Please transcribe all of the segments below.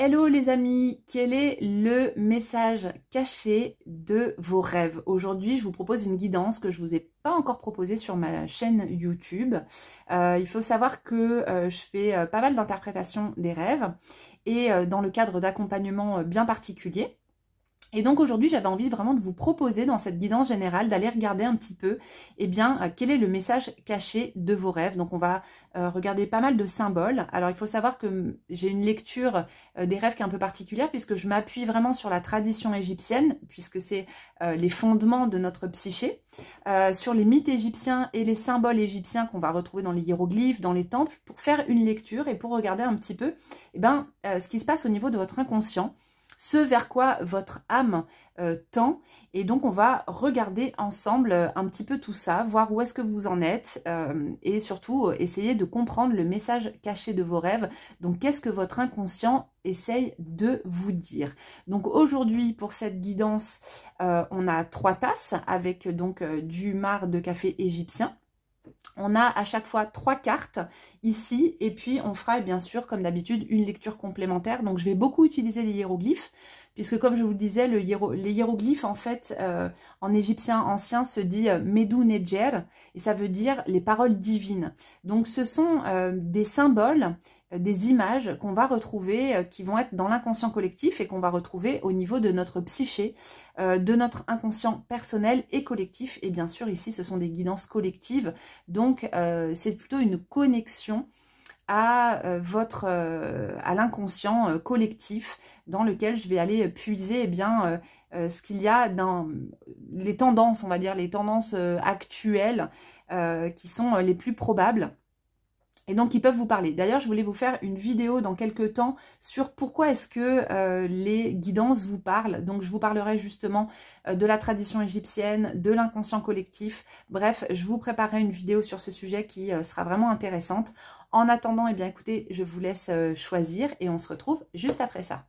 Hello les amis, quel est le message caché de vos rêves? Aujourd'hui, je vous propose une guidance que je ne vous ai pas encore proposée sur ma chaîne YouTube. Il faut savoir que je fais pas mal d'interprétations des rêves et dans le cadre d'accompagnements bien particuliers. Et donc aujourd'hui, j'avais envie vraiment de vous proposer dans cette guidance générale d'aller regarder un petit peu, quel est le message caché de vos rêves. Donc on va regarder pas mal de symboles. Alors il faut savoir que j'ai une lecture des rêves qui est un peu particulière puisque je m'appuie vraiment sur la tradition égyptienne, puisque c'est les fondements de notre psyché, sur les mythes égyptiens et les symboles égyptiens qu'on va retrouver dans les hiéroglyphes, dans les temples, pour faire une lecture et pour regarder un petit peu ce qui se passe au niveau de votre inconscient, ce vers quoi votre âme tend. Et donc on va regarder ensemble un petit peu tout ça, voir où est-ce que vous en êtes et surtout essayer de comprendre le message caché de vos rêves. Donc qu'est-ce que votre inconscient essaye de vous dire? Donc aujourd'hui pour cette guidance, on a 3 tasses avec donc du marc de café égyptien. On a à chaque fois 3 cartes ici et puis on fera bien sûr comme d'habitude une lecture complémentaire. Donc je vais beaucoup utiliser les hiéroglyphes puisque comme je vous le disais, les hiéroglyphes en fait en égyptien ancien se dit Medu Neger et ça veut dire les paroles divines. Donc ce sont des symboles, des images qu'on va retrouver, qui vont être dans l'inconscient collectif et qu'on va retrouver au niveau de notre psyché, de notre inconscient personnel et collectif. Et bien sûr, ici, ce sont des guidances collectives. Donc, c'est plutôt une connexion à l'inconscient collectif dans lequel je vais aller puiser ce qu'il y a dans les tendances, on va dire, les tendances actuelles qui sont les plus probables. Et donc, ils peuvent vous parler. D'ailleurs, je voulais vous faire une vidéo dans quelques temps sur pourquoi est-ce que les guidances vous parlent. Donc, je vous parlerai justement de la tradition égyptienne, de l'inconscient collectif. Bref, je vous préparerai une vidéo sur ce sujet qui sera vraiment intéressante. En attendant, écoutez, je vous laisse choisir et on se retrouve juste après ça.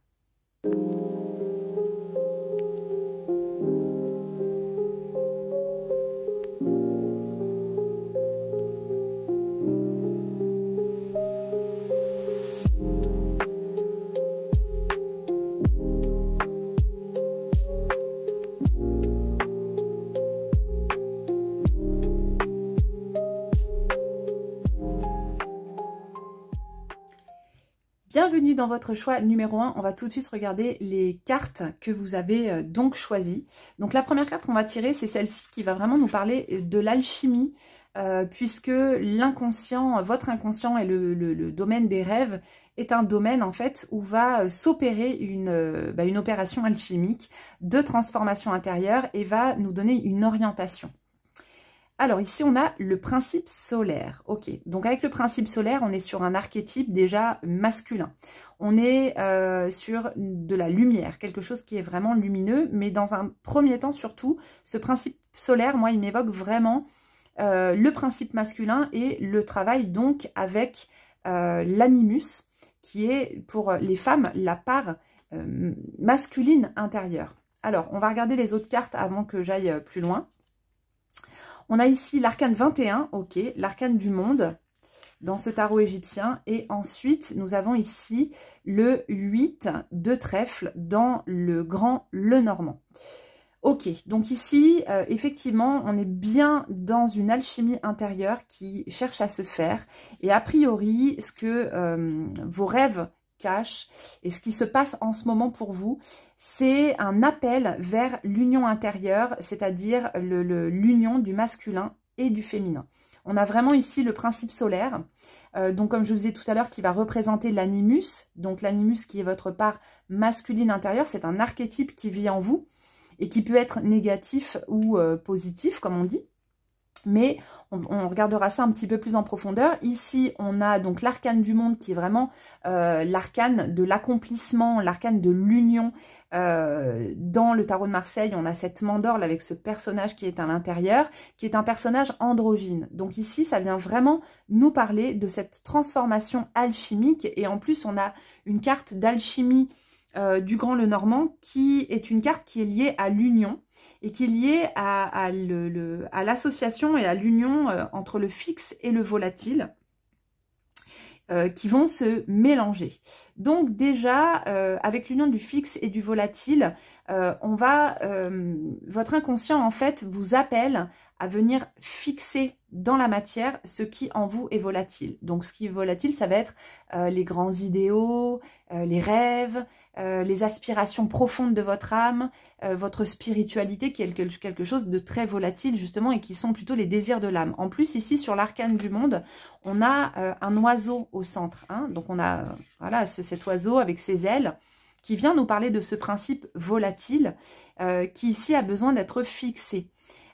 Bienvenue dans votre choix numéro 1. On va tout de suite regarder les cartes que vous avez donc choisies. Donc la première carte qu'on va tirer, c'est celle-ci qui va vraiment nous parler de l'alchimie, puisque l'inconscient, votre inconscient et le domaine des rêves est un domaine en fait où va s'opérer une opération alchimique de transformation intérieure et va nous donner une orientation. Alors ici, on a le principe solaire. Ok, donc avec le principe solaire, on est sur un archétype déjà masculin. On est sur de la lumière, quelque chose qui est vraiment lumineux. Mais dans un premier temps, surtout, ce principe solaire, moi, il m'évoque vraiment le principe masculin et le travail donc avec l'animus, qui est pour les femmes la part masculine intérieure. Alors, on va regarder les autres cartes avant que j'aille plus loin. On a ici l'arcane 21, ok, l'arcane du monde dans ce tarot égyptien. Et ensuite, nous avons ici le 8 de trèfle dans le grand Lenormand. Ok, donc ici, effectivement, on est bien dans une alchimie intérieure qui cherche à se faire. Et a priori, ce que vos rêves cache et ce qui se passe en ce moment pour vous, c'est un appel vers l'union intérieure, c'est-à-dire l'union du masculin et du féminin. On a vraiment ici le principe solaire, donc comme je vous disais tout à l'heure, qui va représenter l'animus, donc l'animus qui est votre part masculine intérieure, c'est un archétype qui vit en vous et qui peut être négatif ou positif, comme on dit. Mais on regardera ça un petit peu plus en profondeur. Ici, on a donc l'arcane du monde qui est vraiment l'arcane de l'accomplissement, l'arcane de l'union. Dans le tarot de Marseille, on a cette mandorle avec ce personnage qui est à l'intérieur, qui est un personnage androgyne. Donc ici, ça vient vraiment nous parler de cette transformation alchimique. Et en plus, on a une carte d'alchimie du Grand Lenormand qui est une carte qui est liée à l'union. Et qui est lié à l'association et à l'union entre le fixe et le volatile. qui vont se mélanger. Donc déjà, avec l'union du fixe et du volatile, votre inconscient en fait vous appelle à venir fixer dans la matière ce qui en vous est volatile. Donc ce qui est volatile, ça va être les grands idéaux, les rêves, les aspirations profondes de votre âme, votre spiritualité qui est quelque chose de très volatile justement et qui sont plutôt les désirs de l'âme. En plus ici sur l'arcane du monde, on a un oiseau au centre. Hein, donc on a voilà, cet oiseau avec ses ailes qui vient nous parler de ce principe volatile qui ici a besoin d'être fixé.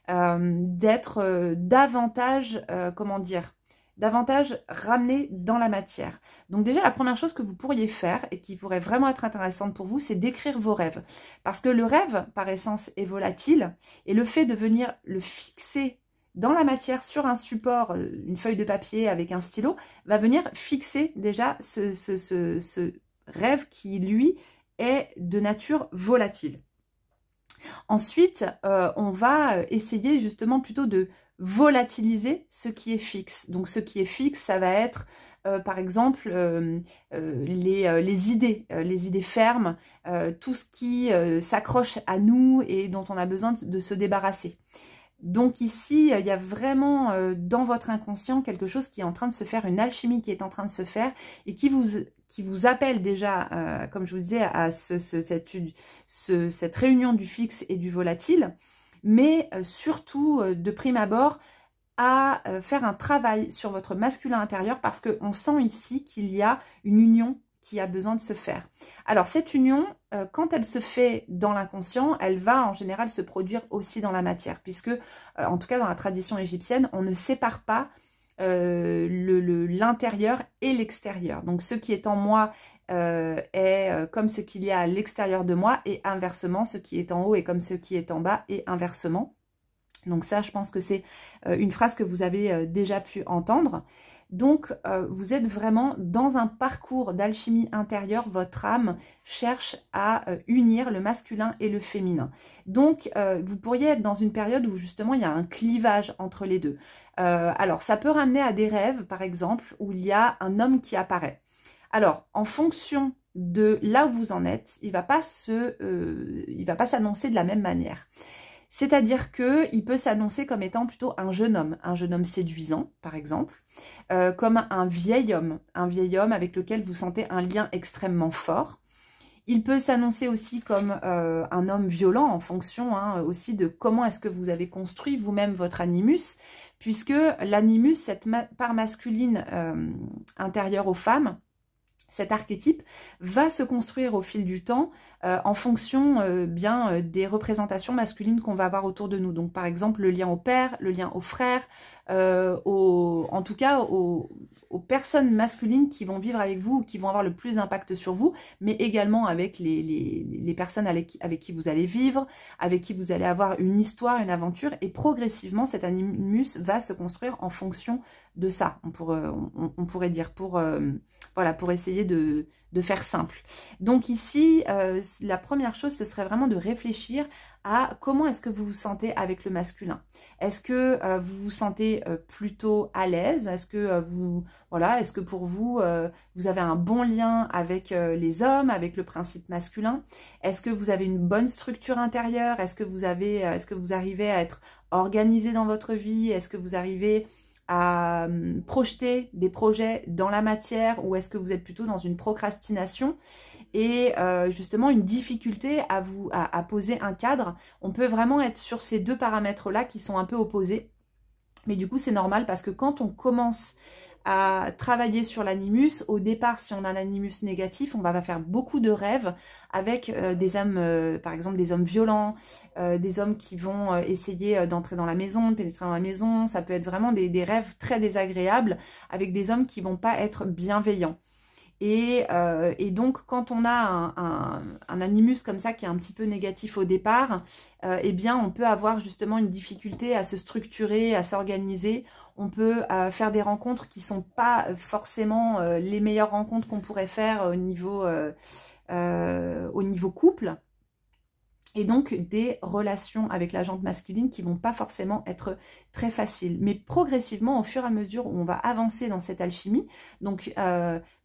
D'être davantage, comment dire, davantage ramené dans la matière. Donc déjà, la première chose que vous pourriez faire et qui pourrait vraiment être intéressante pour vous, c'est d'écrire vos rêves. Parce que le rêve, par essence, est volatile et le fait de venir le fixer dans la matière sur un support, une feuille de papier avec un stylo, va venir fixer déjà ce rêve qui, lui, est de nature volatile. Ensuite, on va essayer justement plutôt de volatiliser ce qui est fixe. Donc ce qui est fixe, ça va être par exemple les idées fermes, tout ce qui s'accroche à nous et dont on a besoin de se débarrasser. Donc ici, il y a vraiment dans votre inconscient quelque chose qui est en train de se faire, une alchimie qui est en train de se faire et qui vous appelle déjà, comme je vous disais, à cette réunion du fixe et du volatile, mais surtout, de prime abord, à faire un travail sur votre masculin intérieur parce qu'on sent ici qu'il y a une union qui a besoin de se faire. Alors cette union, quand elle se fait dans l'inconscient, elle va en général se produire aussi dans la matière, puisque en tout cas dans la tradition égyptienne, on ne sépare pas l'intérieur et l'extérieur. Donc ce qui est en moi est comme ce qu'il y a à l'extérieur de moi et inversement, ce qui est en haut est comme ce qui est en bas et inversement. Donc ça, je pense que c'est une phrase que vous avez déjà pu entendre. Donc, vous êtes vraiment dans un parcours d'alchimie intérieure. Votre âme cherche à unir le masculin et le féminin. Donc, vous pourriez être dans une période où justement, il y a un clivage entre les deux. Alors, ça peut ramener à des rêves, par exemple, où il y a un homme qui apparaît. Alors, en fonction de là où vous en êtes, il va pas s'annoncer de la même manière. C'est-à-dire qu'il peut s'annoncer comme étant plutôt un jeune homme séduisant, par exemple, comme un vieil homme avec lequel vous sentez un lien extrêmement fort. Il peut s'annoncer aussi comme un homme violent en fonction aussi de comment est-ce que vous avez construit vous-même votre animus, puisque l'animus, cette part masculine intérieure aux femmes, cet archétype va se construire au fil du temps en fonction des représentations masculines qu'on va avoir autour de nous. Donc par exemple le lien au père, le lien au frère, en tout cas aux personnes masculines qui vont vivre avec vous, qui vont avoir le plus d'impact sur vous, mais également avec les personnes avec qui vous allez vivre, avec qui vous allez avoir une histoire, une aventure, et progressivement cet animus va se construire en fonction de ça, on pourrait dire, voilà, pour essayer de faire simple. Donc ici, la première chose, ce serait vraiment de réfléchir à comment est-ce que vous vous sentez avec le masculin. Est-ce que vous vous sentez plutôt à l'aise? Est-ce que est-ce que pour vous, vous avez un bon lien avec les hommes, avec le principe masculin? Est-ce que vous avez une bonne structure intérieure? Est-ce que vous arrivez à être organisé dans votre vie? Est-ce que vous arrivez à projeter des projets dans la matière, ou est-ce que vous êtes plutôt dans une procrastination et justement une difficulté à poser un cadre? On peut vraiment être sur ces deux paramètres-là qui sont un peu opposés, mais du coup c'est normal parce que quand on commence à travailler sur l'animus, au départ, si on a un animus négatif, on va faire beaucoup de rêves avec des hommes, par exemple des hommes violents, des hommes qui vont essayer d'entrer dans la maison, de pénétrer dans la maison. Ça peut être vraiment des rêves très désagréables avec des hommes qui vont pas être bienveillants. Et donc, quand on a un animus comme ça qui est un petit peu négatif au départ, eh bien, on peut avoir justement une difficulté à se structurer, à s'organiser. On peut faire des rencontres qui sont pas forcément les meilleures rencontres qu'on pourrait faire au niveau couple. et donc des relations avec la jante masculine qui vont pas forcément être très faciles. Mais progressivement, au fur et à mesure où on va avancer dans cette alchimie, donc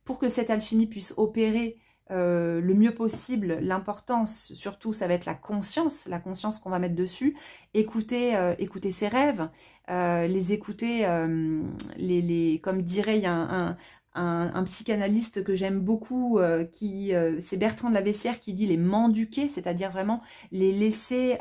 pour que cette alchimie puisse opérer le mieux possible, l'importance surtout, ça va être la conscience qu'on va mettre dessus, écouter ses rêves, les écouter, comme dirait, il y a un psychanalyste que j'aime beaucoup, c'est Bertrand de la Bessière qui dit les mendiquer, c'est-à-dire vraiment les laisser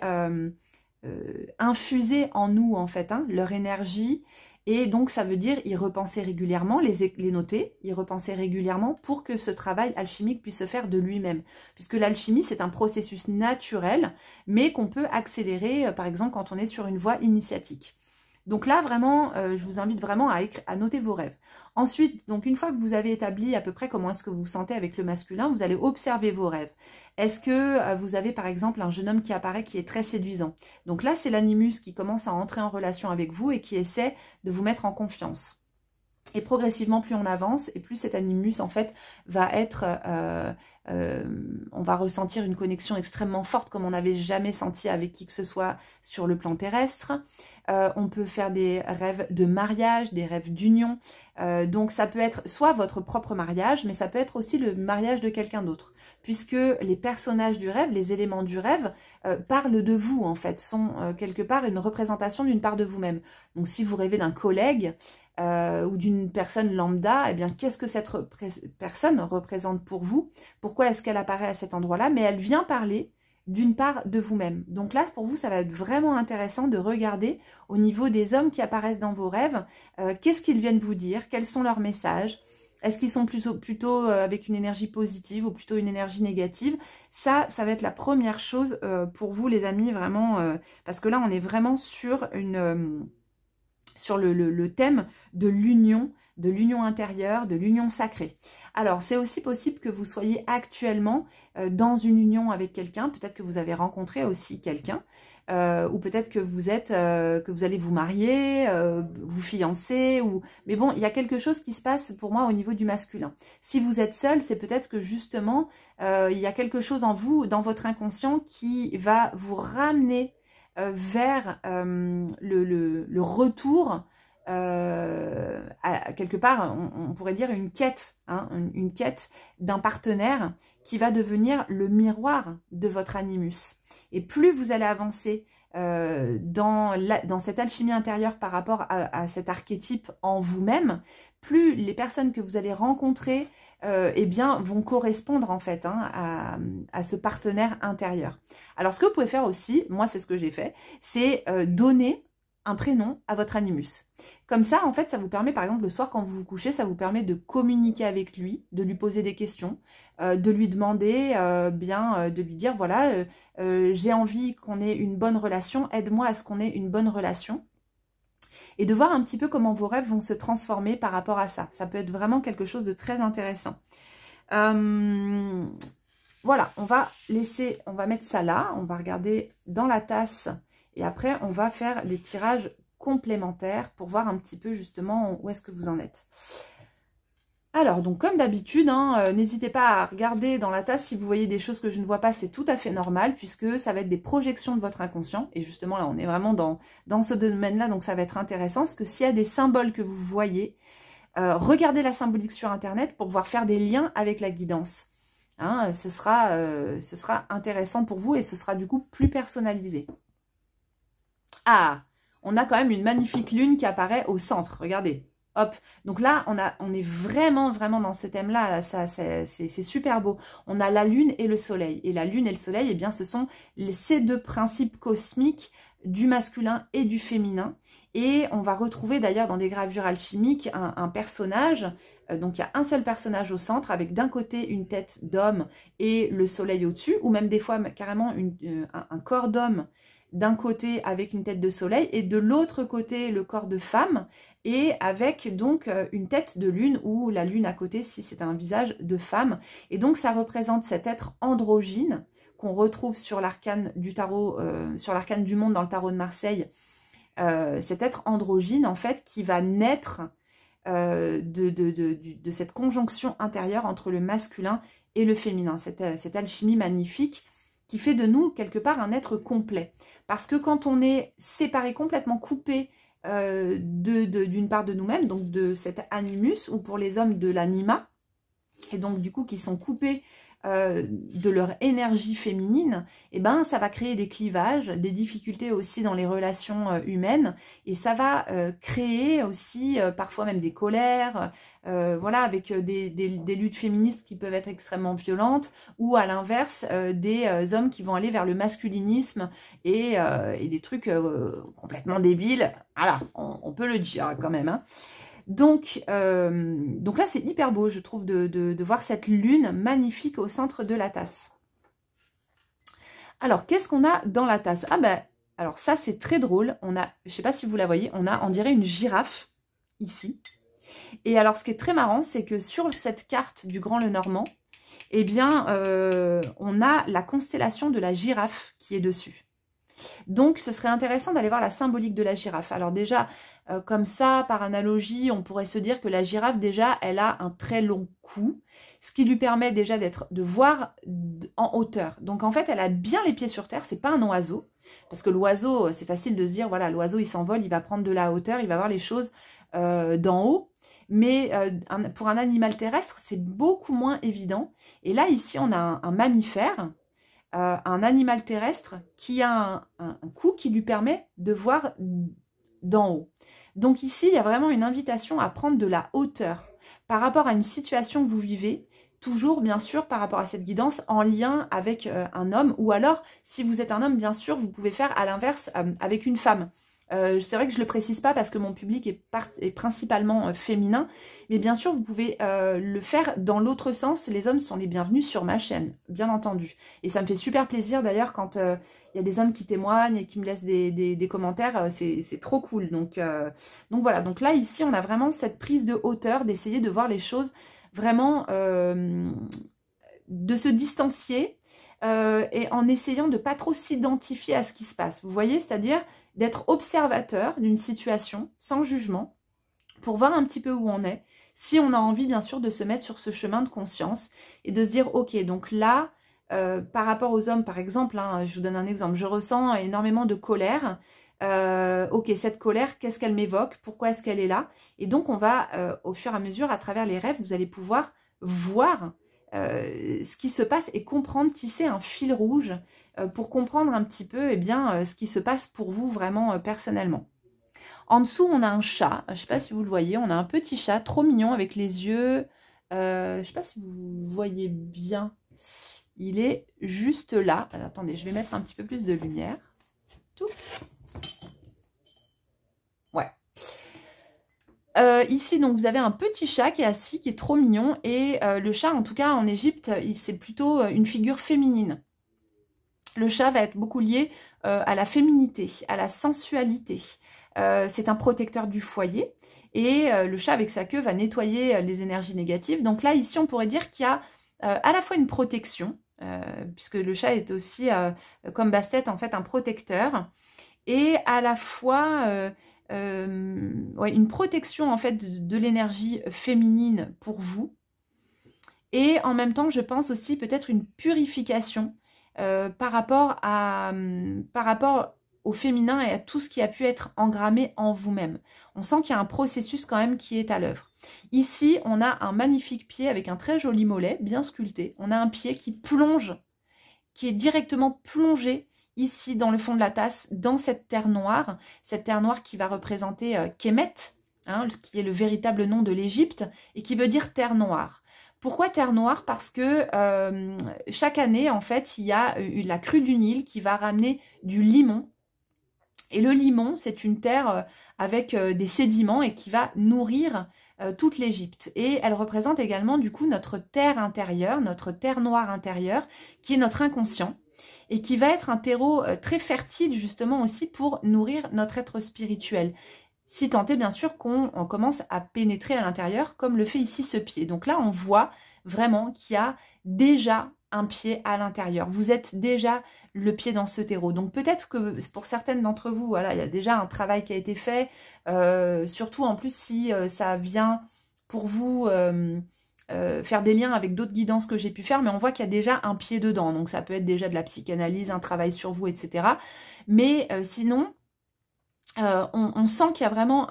infuser en nous en fait, hein, leur énergie. Et donc ça veut dire y repenser régulièrement, les noter, y repenser régulièrement pour que ce travail alchimique puisse se faire de lui-même. Puisque l'alchimie c'est un processus naturel, mais qu'on peut accélérer par exemple quand on est sur une voie initiatique. Donc là, vraiment, je vous invite vraiment à noter vos rêves. Ensuite, donc une fois que vous avez établi à peu près comment est-ce que vous vous sentez avec le masculin, vous allez observer vos rêves. Est-ce que vous avez par exemple un jeune homme qui apparaît qui est très séduisant? Donc là, c'est l'animus qui commence à entrer en relation avec vous et qui essaie de vous mettre en confiance. Et progressivement, plus on avance, et plus cet animus, en fait, va être... on va ressentir une connexion extrêmement forte comme on n'avait jamais senti avec qui que ce soit sur le plan terrestre. On peut faire des rêves de mariage, des rêves d'union. Donc ça peut être soit votre propre mariage, mais ça peut être aussi le mariage de quelqu'un d'autre. Puisque les personnages du rêve, les éléments du rêve, parlent de vous en fait, sont quelque part une représentation d'une part de vous-même. Donc si vous rêvez d'un collègue ou d'une personne lambda, eh bien qu'est-ce que cette personne représente pour vous? Pourquoi est-ce qu'elle apparaît à cet endroit-là? Mais elle vient parler d'une part de vous-même. Donc là, pour vous, ça va être vraiment intéressant de regarder au niveau des hommes qui apparaissent dans vos rêves, qu'est-ce qu'ils viennent vous dire, quels sont leurs messages, est-ce qu'ils sont plutôt avec une énergie positive ou plutôt une énergie négative? Ça va être la première chose pour vous, les amis, vraiment, parce que là, on est vraiment sur sur le thème de l'union intérieure, de l'union sacrée. Alors, c'est aussi possible que vous soyez actuellement dans une union avec quelqu'un, peut-être que vous avez rencontré aussi quelqu'un, ou peut-être que vous allez vous marier, vous fiancer, mais bon, il y a quelque chose qui se passe pour moi au niveau du masculin. Si vous êtes seul, c'est peut-être que justement, il y a quelque chose en vous, dans votre inconscient, qui va vous ramener vers le retour quelque part, on pourrait dire une quête, hein, une quête d'un partenaire qui va devenir le miroir de votre animus. Et plus vous allez avancer dans cette alchimie intérieure par rapport à cet archétype en vous-même, plus les personnes que vous allez rencontrer eh bien, vont correspondre en fait hein, à ce partenaire intérieur. Alors ce que vous pouvez faire aussi, moi c'est ce que j'ai fait, c'est donner un prénom à votre animus. Comme ça, en fait, ça vous permet, par exemple, le soir quand vous vous couchez, ça vous permet de communiquer avec lui, de lui poser des questions, de lui demander, de lui dire, voilà, j'ai envie qu'on ait une bonne relation, aide-moi à ce qu'on ait une bonne relation. Et de voir un petit peu comment vos rêves vont se transformer par rapport à ça. Ça peut être vraiment quelque chose de très intéressant. Voilà, on va mettre ça là, on va regarder dans la tasse et après on va faire les tirages complémentaires pour voir un petit peu justement où est-ce que vous en êtes. Alors, donc comme d'habitude, hein, n'hésitez pas à regarder dans la tasse si vous voyez des choses que je ne vois pas, c'est tout à fait normal puisque ça va être des projections de votre inconscient. Et justement là, on est vraiment dans ce domaine-là, donc ça va être intéressant parce que s'il y a des symboles que vous voyez, regardez la symbolique sur Internet pour pouvoir faire des liens avec la guidance. Hein, ce sera intéressant pour vous et ce sera du coup plus personnalisé. Ah, on a quand même une magnifique lune qui apparaît au centre, regardez. Hop, donc là, on est vraiment dans ce thème-là, c'est super beau. On a la lune et le soleil. Et la lune et le soleil, eh bien, ce sont ces deux principes cosmiques du masculin et du féminin. Et on va retrouver d'ailleurs dans des gravures alchimiques un personnage. Donc il y a un seul personnage au centre avec d'un côté une tête d'homme et le soleil au-dessus. Ou même des fois carrément un corps d'homme d'un côté avec une tête de soleil et de l'autre côté le corps de femme et avec donc une tête de lune ou la lune à côté si c'est un visage de femme. Et donc ça représente cet être androgyne qu'on retrouve sur l'arcane du tarot, sur l'arcane du monde dans le tarot de Marseille. Cet être androgyne en fait qui va naître de cette conjonction intérieure entre le masculin et le féminin. Cette alchimie magnifique qui fait de nous quelque part un être complet. Parce que quand on est séparé, complètement coupé d'une part de nous-mêmes, donc de cet animus, ou pour les hommes de l'anima, et donc du coup qui sont coupés de leur énergie féminine, et ben ça va créer des clivages, des difficultés aussi dans les relations humaines, et ça va créer aussi parfois même des colères, voilà, avec des luttes féministes qui peuvent être extrêmement violentes, ou à l'inverse des hommes qui vont aller vers le masculinisme et des trucs complètement débiles. Voilà, on peut le dire quand même, hein. Donc là, c'est hyper beau, je trouve, de voir cette lune magnifique au centre de la tasse. Alors, qu'est-ce qu'on a dans la tasse? Ah ben, alors ça, c'est très drôle. On a, je ne sais pas si vous la voyez, on dirait une girafe, ici. Et alors, ce qui est très marrant, c'est que sur cette carte du Grand Lenormand, eh bien, on a la constellation de la girafe qui est dessus. Donc, ce serait intéressant d'aller voir la symbolique de la girafe. Alors déjà, comme ça, par analogie, on pourrait se dire que la girafe, déjà, elle a un très long cou, ce qui lui permet déjà de voir en hauteur. Donc, en fait, elle a bien les pieds sur terre, c'est pas un oiseau, parce que l'oiseau, c'est facile de se dire, voilà, l'oiseau, il s'envole, il va prendre de la hauteur, il va voir les choses d'en haut. Mais pour un animal terrestre, c'est beaucoup moins évident. Et là, ici, on a un mammifère, un animal terrestre qui a un cou qui lui permet de voir d'en haut. Donc ici, il y a vraiment une invitation à prendre de la hauteur par rapport à une situation que vous vivez, toujours bien sûr par rapport à cette guidance en lien avec un homme, ou alors si vous êtes un homme, bien sûr, vous pouvez faire à l'inverse avec une femme. C'est vrai que je ne le précise pas parce que mon public est principalement féminin, mais bien sûr, vous pouvez le faire dans l'autre sens. Les hommes sont les bienvenus sur ma chaîne, bien entendu. Et ça me fait super plaisir d'ailleurs quand il y a des hommes qui témoignent et qui me laissent des commentaires, c'est trop cool. Donc voilà, donc là, ici, on a vraiment cette prise de hauteur, d'essayer de voir les choses vraiment, de se distancier et en essayant de pas trop s'identifier à ce qui se passe. Vous voyez, c'est-à-dire d'être observateur d'une situation sans jugement pour voir un petit peu où on est, si on a envie bien sûr de se mettre sur ce chemin de conscience et de se dire ok, donc là par rapport aux hommes par exemple, hein, je vous donne un exemple, je ressens énormément de colère, ok, cette colère, qu'est-ce qu'elle m'évoque, pourquoi est-ce qu'elle est là, et donc on va au fur et à mesure à travers les rêves, vous allez pouvoir voir ce qui se passe et comprendre, tisser un fil rouge pour comprendre un petit peu ce qui se passe pour vous vraiment personnellement. En dessous, on a un chat. Je ne sais pas si vous le voyez. On a un petit chat trop mignon avec les yeux. Je ne sais pas si vous voyez bien. Il est juste là. Alors, attendez, je vais mettre un petit peu plus de lumière. Tout. Ouais. Ici, donc, vous avez un petit chat qui est assis, qui est trop mignon. Et le chat, en tout cas, en Égypte, c'est plutôt une figure féminine. Le chat va être beaucoup lié à la féminité, à la sensualité. C'est un protecteur du foyer. Et le chat, avec sa queue, va nettoyer les énergies négatives. Donc là, ici, on pourrait dire qu'il y a à la fois une protection, puisque le chat est aussi, comme Bastet, en fait, un protecteur. Et à la fois ouais, une protection, en fait, de l'énergie féminine pour vous. Et en même temps, je pense aussi peut-être une purification par rapport au féminin et à tout ce qui a pu être engrammé en vous-même. On sent qu'il y a un processus quand même qui est à l'œuvre. Ici, on a un magnifique pied avec un très joli mollet, bien sculpté. On a un pied qui plonge, qui est directement plongé ici dans le fond de la tasse, dans cette terre noire qui va représenter Kemet, hein, qui est le véritable nom de l'Égypte, et qui veut dire terre noire. Pourquoi terre noire? Parce que chaque année, en fait, il y a la crue du Nil qui va ramener du limon. Et le limon, c'est une terre avec des sédiments et qui va nourrir toute l'Égypte. Et elle représente également, du coup, notre terre intérieure, notre terre noire intérieure, qui est notre inconscient. Et qui va être un terreau très fertile, justement, aussi pour nourrir notre être spirituel. Si tant est bien sûr qu'on commence à pénétrer à l'intérieur, comme le fait ici ce pied. Donc là, on voit vraiment qu'il y a déjà un pied à l'intérieur. Vous êtes déjà le pied dans ce terreau. Donc peut-être que pour certaines d'entre vous, voilà, il y a déjà un travail qui a été fait. Surtout en plus si ça vient pour vous faire des liens avec d'autres guidances que j'ai pu faire, mais on voit qu'il y a déjà un pied dedans. Donc ça peut être déjà de la psychanalyse, un travail sur vous, etc. Mais sinon, on sent qu'il y a vraiment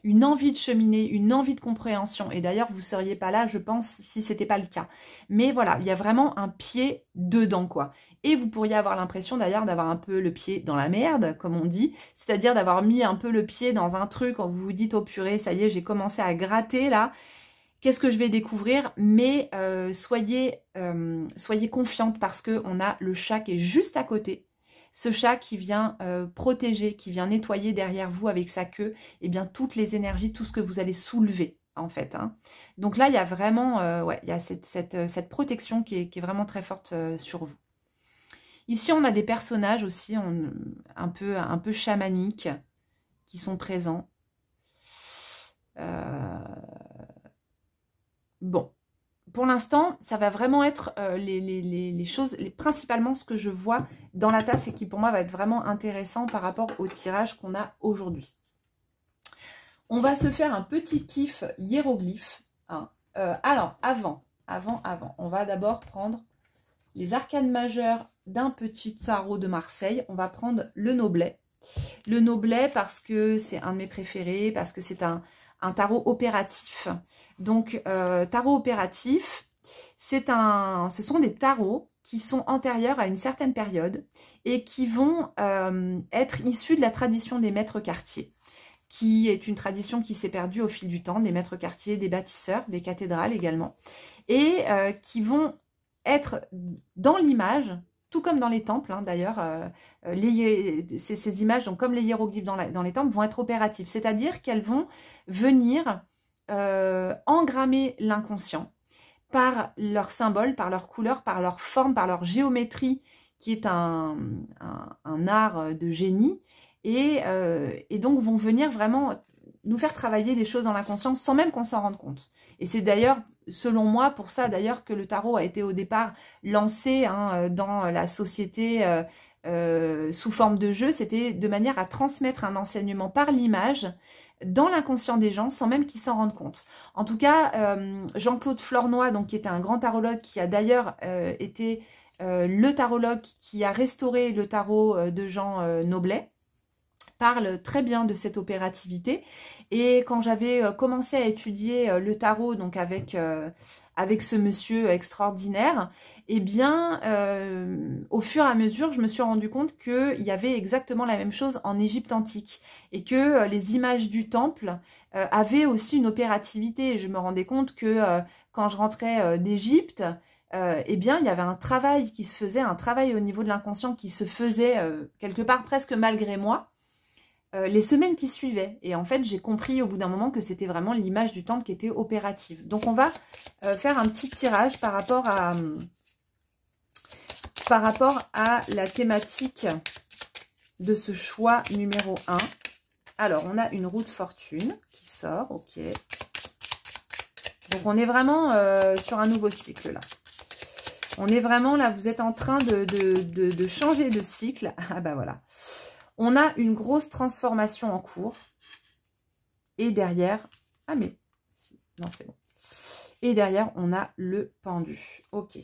une envie de cheminer, une envie de compréhension. Et d'ailleurs, vous ne seriez pas là, je pense, si ce n'était pas le cas. Mais voilà, il y a vraiment un pied dedans, quoi. Et vous pourriez avoir l'impression, d'ailleurs, d'avoir un peu le pied dans la merde, comme on dit. C'est-à-dire d'avoir mis un peu le pied dans un truc, quand vous vous dites, oh purée, ça y est, j'ai commencé à gratter, là. Qu'est-ce que je vais découvrir? Mais soyez confiante, parce qu'on a le chat qui est juste à côté. Ce chat qui vient protéger, qui vient nettoyer derrière vous avec sa queue, et bien toutes les énergies, tout ce que vous allez soulever, en fait. Hein. Donc là, il y a vraiment il y a cette protection qui est vraiment très forte sur vous. Ici, on a des personnages aussi un peu chamaniques qui sont présents. Bon. Pour l'instant, ça va vraiment être les choses, principalement ce que je vois dans la tasse et qui pour moi va être vraiment intéressant par rapport au tirage qu'on a aujourd'hui. On va se faire un petit kiff hiéroglyphe. Hein. Alors, avant, on va d'abord prendre les arcanes majeures d'un petit tarot de Marseille. On va prendre le Noblet. Le Noblet parce que c'est un de mes préférés, parce que c'est un tarot opératif. Donc, tarot opératif, ce sont des tarots qui sont antérieurs à une certaine période et qui vont être issus de la tradition des maîtres quartiers, qui est une tradition qui s'est perdue au fil du temps, des maîtres quartiers, des bâtisseurs, des cathédrales également, et qui vont être dans l'image, tout comme dans les temples, hein, d'ailleurs, ces images, donc comme les hiéroglyphes dans les temples, vont être opératives. C'est-à-dire qu'elles vont venir engrammer l'inconscient par leurs symboles, par leurs couleurs, par leur forme, par leur géométrie, qui est un art de génie, et donc vont venir vraiment nous faire travailler des choses dans l'inconscient sans même qu'on s'en rende compte. Et c'est d'ailleurs, selon moi, pour ça d'ailleurs que le tarot a été au départ lancé hein, dans la société sous forme de jeu. C'était de manière à transmettre un enseignement par l'image dans l'inconscient des gens sans même qu'ils s'en rendent compte. En tout cas, Jean-Claude Flornoy, donc, qui était un grand tarologue, qui a d'ailleurs été le tarologue qui a restauré le tarot de Jean Noblet, parle très bien de cette opérativité. Et quand j'avais commencé à étudier le tarot, donc avec ce monsieur extraordinaire, eh bien, au fur et à mesure, je me suis rendu compte qu'il y avait exactement la même chose en Égypte antique et que les images du temple avaient aussi une opérativité. Et je me rendais compte que quand je rentrais d'Égypte, eh bien, il y avait un travail qui se faisait, un travail au niveau de l'inconscient qui se faisait quelque part presque malgré moi. Les semaines qui suivaient. Et en fait, j'ai compris au bout d'un moment que c'était vraiment l'image du temple qui était opérative. Donc, on va faire un petit tirage par rapport à la thématique de ce choix numéro 1. Alors, on a une roue de fortune qui sort. Ok. Donc, on est vraiment sur un nouveau cycle, là. On est vraiment là, vous êtes en train de changer de cycle. Ah bah voilà. On a une grosse transformation en cours. Et derrière... Ah mais... Non, c'est bon. Et derrière, on a le pendu. Ok.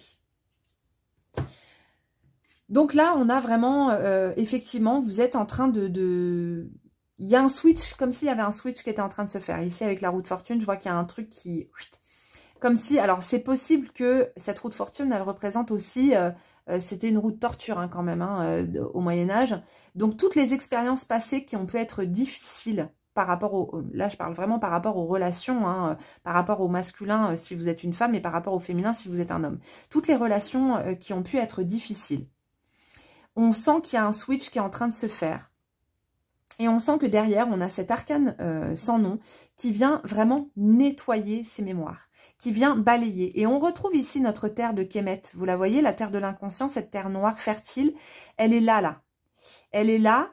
Donc là, on a vraiment... effectivement, vous êtes en train de... Il y a un switch, comme s'il y avait un switch qui était en train de se faire. Ici, avec la roue de fortune, je vois qu'il y a un truc qui... Comme si... Alors, c'est possible que cette roue de fortune, elle représente aussi... c'était une roue de torture hein, quand même hein, au Moyen-Âge. Donc, toutes les expériences passées qui ont pu être difficiles par rapport au... Là, je parle vraiment par rapport aux relations, hein, par rapport au masculin si vous êtes une femme et par rapport au féminin si vous êtes un homme. Toutes les relations qui ont pu être difficiles. On sent qu'il y a un switch qui est en train de se faire. Et on sent que derrière, on a cet arcane sans nom qui vient vraiment nettoyer ses mémoires, qui vient balayer. Et on retrouve ici notre terre de Kemet. Vous la voyez, la terre de l'inconscient, cette terre noire fertile, elle est là, là. Elle est là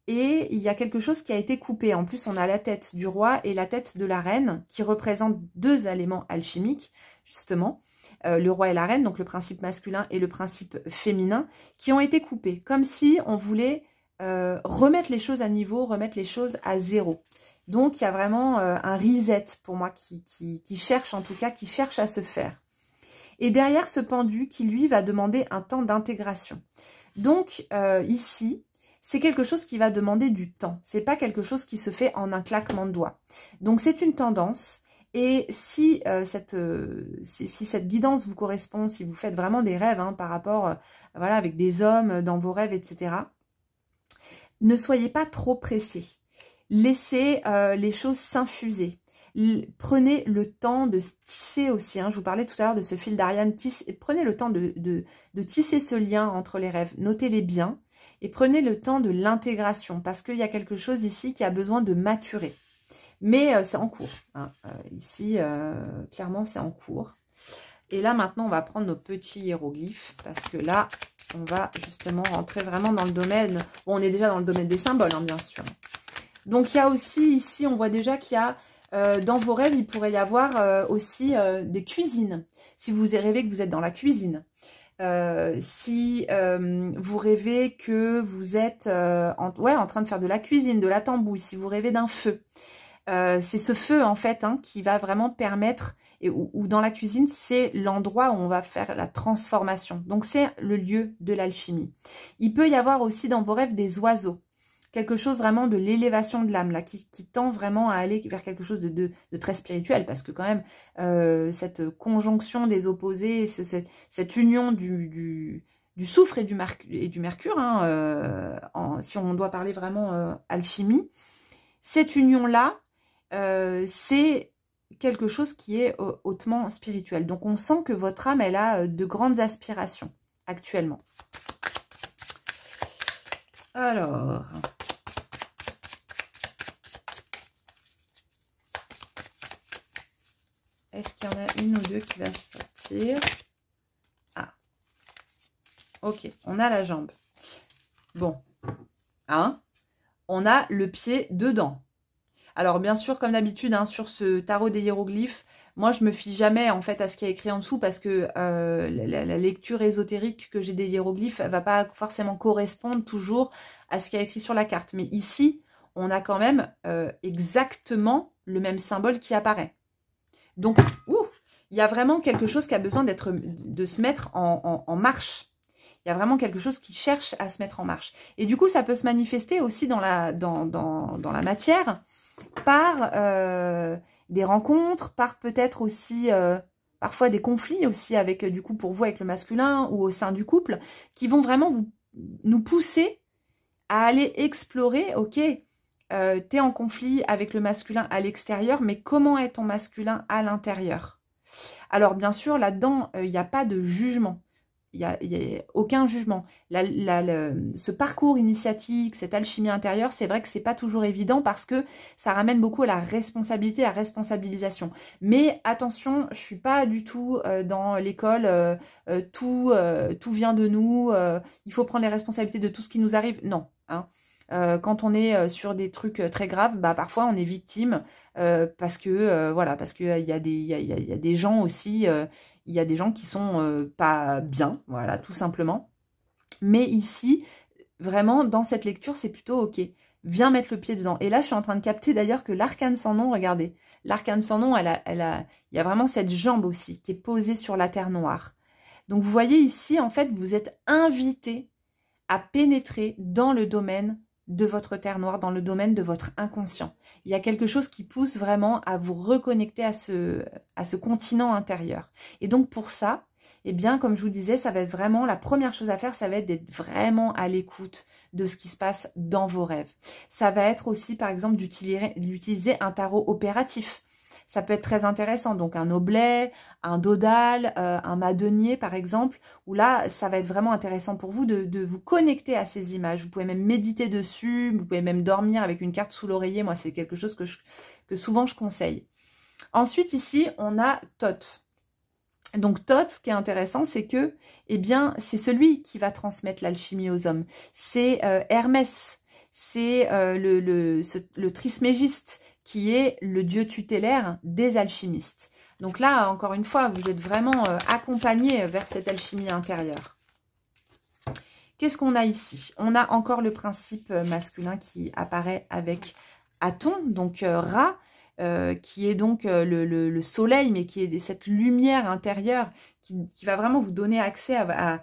et il y a quelque chose qui a été coupé. En plus, on a la tête du roi et la tête de la reine qui représentent deux éléments alchimiques, justement. Le roi et la reine, donc le principe masculin et le principe féminin, qui ont été coupés. Comme si on voulait remettre les choses à niveau, remettre les choses à zéro. Donc, il y a vraiment un reset pour moi qui cherche, en tout cas, qui cherche à se faire. Et derrière ce pendu qui, lui, va demander un temps d'intégration. Donc, ici, c'est quelque chose qui va demander du temps. C'est pas quelque chose qui se fait en un claquement de doigts. Donc, c'est une tendance. Et si cette guidance vous correspond, si vous faites vraiment des rêves par rapport, voilà, avec des hommes dans vos rêves, etc., ne soyez pas trop pressés. Laissez les choses s'infuser. Prenez le temps de tisser aussi. Je vous parlais tout à l'heure de ce fil d'Ariane. Prenez le temps de tisser ce lien entre les rêves. Notez-les bien. Et prenez le temps de l'intégration. Parce qu'il y a quelque chose ici qui a besoin de maturer. Mais c'est en cours. Ici, clairement, c'est en cours. Et là, maintenant, on va prendre nos petits hiéroglyphes. Parce que là, on va justement rentrer vraiment dans le domaine. Bon, on est déjà dans le domaine des symboles, bien sûr. Donc, il y a aussi, ici, on voit déjà qu'il y a, dans vos rêves, il pourrait y avoir aussi des cuisines. Si vous rêvez que vous êtes dans la cuisine. Si vous rêvez que vous êtes en train de faire de la cuisine, de la tambouille. Si vous rêvez d'un feu. C'est ce feu, en fait, qui va vraiment permettre... ou dans la cuisine, c'est l'endroit où on va faire la transformation. Donc, c'est le lieu de l'alchimie. Il peut y avoir aussi dans vos rêves des oiseaux. Quelque chose vraiment de l'élévation de l'âme, là, qui tend vraiment à aller vers quelque chose de très spirituel. Parce que quand même, cette conjonction des opposés, cette union du soufre et du mercure, si on doit parler vraiment alchimie, cette union-là, c'est quelque chose qui est hautement spirituel. Donc, on sent que votre âme, elle a de grandes aspirations actuellement. Alors, est-ce qu'il y en a une ou deux qui va sortir? Ah, ok, on a la jambe. Bon, on a le pied dedans. Alors, bien sûr, comme d'habitude, sur ce tarot des hiéroglyphes, moi, je me fie jamais, en fait, à ce qui est écrit en dessous parce que la lecture ésotérique que j'ai des hiéroglyphes, elle va pas forcément correspondre toujours à ce qui est écrit sur la carte. Mais ici, on a quand même exactement le même symbole qui apparaît. Donc, il y a vraiment quelque chose qui a besoin de se mettre en marche. Il y a vraiment quelque chose qui cherche à se mettre en marche. Et du coup, ça peut se manifester aussi dans la matière, par des rencontres, par peut-être aussi parfois des conflits aussi avec, du coup, pour vous avec le masculin ou au sein du couple, qui vont vraiment nous pousser à aller explorer, ok, t'es en conflit avec le masculin à l'extérieur, mais comment est ton masculin à l'intérieur? Alors bien sûr, là-dedans, il n'y a pas de jugement. Il n'y a aucun jugement. Ce parcours initiatique, cette alchimie intérieure, c'est vrai que c'est pas toujours évident parce que ça ramène beaucoup à la responsabilité, à la responsabilisation. Mais attention, je suis pas du tout dans l'école, tout vient de nous, il faut prendre les responsabilités de tout ce qui nous arrive. Non, quand on est sur des trucs très graves, bah parfois on est victime parce que voilà, parce qu'il y a des gens aussi. Il y a des gens qui sont pas bien, voilà, tout simplement. Mais ici, vraiment, dans cette lecture, c'est plutôt ok. Viens mettre le pied dedans. Et là, je suis en train de capter d'ailleurs que l'arcane sans nom, regardez, l'arcane sans nom, il y a vraiment cette jambe aussi qui est posée sur la terre noire. Donc, vous voyez ici, en fait, vous êtes invité à pénétrer dans le domaine de votre terre noire, dans le domaine de votre inconscient. Il y a quelque chose qui pousse vraiment à vous reconnecter à ce continent intérieur. Et donc pour ça, eh bien, comme je vous disais, ça va être vraiment, la première chose à faire, ça va être d'être vraiment à l'écoute de ce qui se passe dans vos rêves. Ça va être aussi, par exemple, d'utiliser un tarot opératif. Ça peut être très intéressant, donc un oblet, un dodal, un madenier par exemple, où là, ça va être vraiment intéressant pour vous de vous connecter à ces images. Vous pouvez même méditer dessus, vous pouvez même dormir avec une carte sous l'oreiller. Moi, c'est quelque chose que souvent je conseille. Ensuite, ici, on a Thoth. Donc Thoth, ce qui est intéressant, c'est que, eh bien, c'est celui qui va transmettre l'alchimie aux hommes. C'est Hermès, c'est le trismégiste, qui est le dieu tutélaire des alchimistes. Donc là, encore une fois, vous êtes vraiment accompagné vers cette alchimie intérieure. Qu'est-ce qu'on a ici? On a encore le principe masculin qui apparaît avec Aton, donc Ra, qui est donc le soleil, mais qui est cette lumière intérieure qui va vraiment vous donner accès à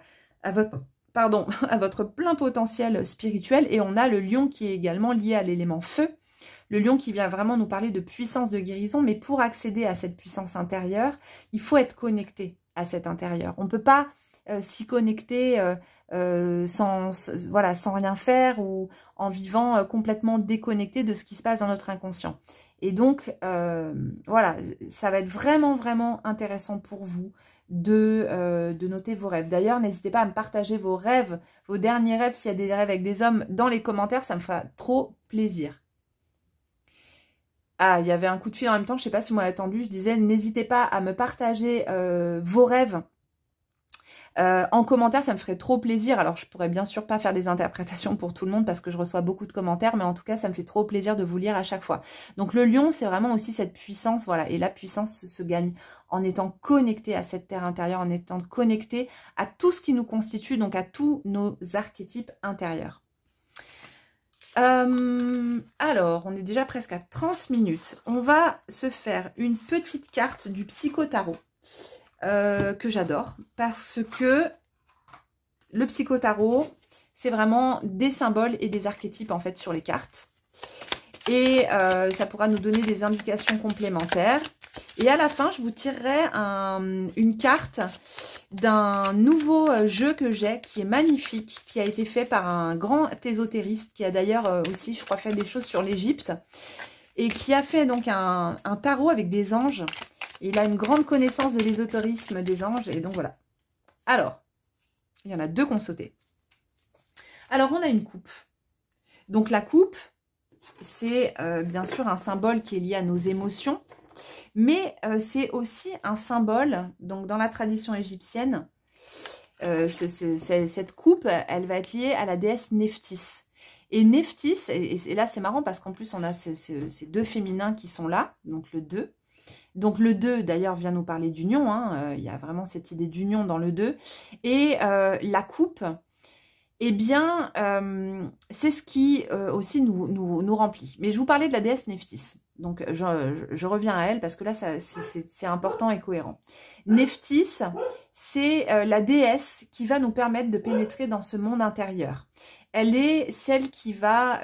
votre, pardon, à votre plein potentiel spirituel. Et on a le lion qui est également lié à l'élément feu. Le lion qui vient vraiment nous parler de puissance de guérison, mais pour accéder à cette puissance intérieure, il faut être connecté à cet intérieur. On ne peut pas s'y connecter sans rien faire ou en vivant complètement déconnecté de ce qui se passe dans notre inconscient. Et donc, voilà, ça va être vraiment, vraiment intéressant pour vous de noter vos rêves. D'ailleurs, n'hésitez pas à me partager vos rêves, vos derniers rêves, s'il y a des rêves avec des hommes, dans les commentaires, ça me fera trop plaisir. Ah, il y avait un coup de fil en même temps, je ne sais pas si vous m'avez attendu, je disais, n'hésitez pas à me partager vos rêves en commentaire, ça me ferait trop plaisir. Alors, je pourrais bien sûr pas faire des interprétations pour tout le monde parce que je reçois beaucoup de commentaires, mais en tout cas, ça me fait trop plaisir de vous lire à chaque fois. Donc, le lion, c'est vraiment aussi cette puissance, voilà. Et la puissance se gagne en étant connecté à cette terre intérieure, en étant connecté à tout ce qui nous constitue, donc à tous nos archétypes intérieurs. Alors, on est déjà presque à 30 minutes. On va se faire une petite carte du psychotarot. Que j'adore parce que le psychotarot, c'est vraiment des symboles et des archétypes en fait sur les cartes. Et ça pourra nous donner des indications complémentaires. Et à la fin, je vous tirerai une carte d'un nouveau jeu que j'ai qui est magnifique, qui a été fait par un grand ésotériste qui a d'ailleurs aussi, je crois, fait des choses sur l'Égypte et qui a fait donc un tarot avec des anges. Il a une grande connaissance de l'ésotérisme des anges. Et donc, voilà. Alors, il y en a deux qu'on sautait. Alors, on a une coupe. Donc, la coupe, c'est bien sûr un symbole qui est lié à nos émotions. Mais c'est aussi un symbole, donc dans la tradition égyptienne, cette coupe, elle va être liée à la déesse Nephthys. Et Nephthys, et là, c'est marrant parce qu'en plus, on a ces deux féminins qui sont là, donc le 2. Donc le 2 d'ailleurs vient nous parler d'union, hein, il y a vraiment cette idée d'union dans le 2. Et la coupe, eh bien, c'est ce qui aussi nous remplit. Mais je vous parlais de la déesse Nephthys, donc je reviens à elle parce que là c'est important et cohérent. Nephthys, c'est la déesse qui va nous permettre de pénétrer dans ce monde intérieur. Elle est celle qui va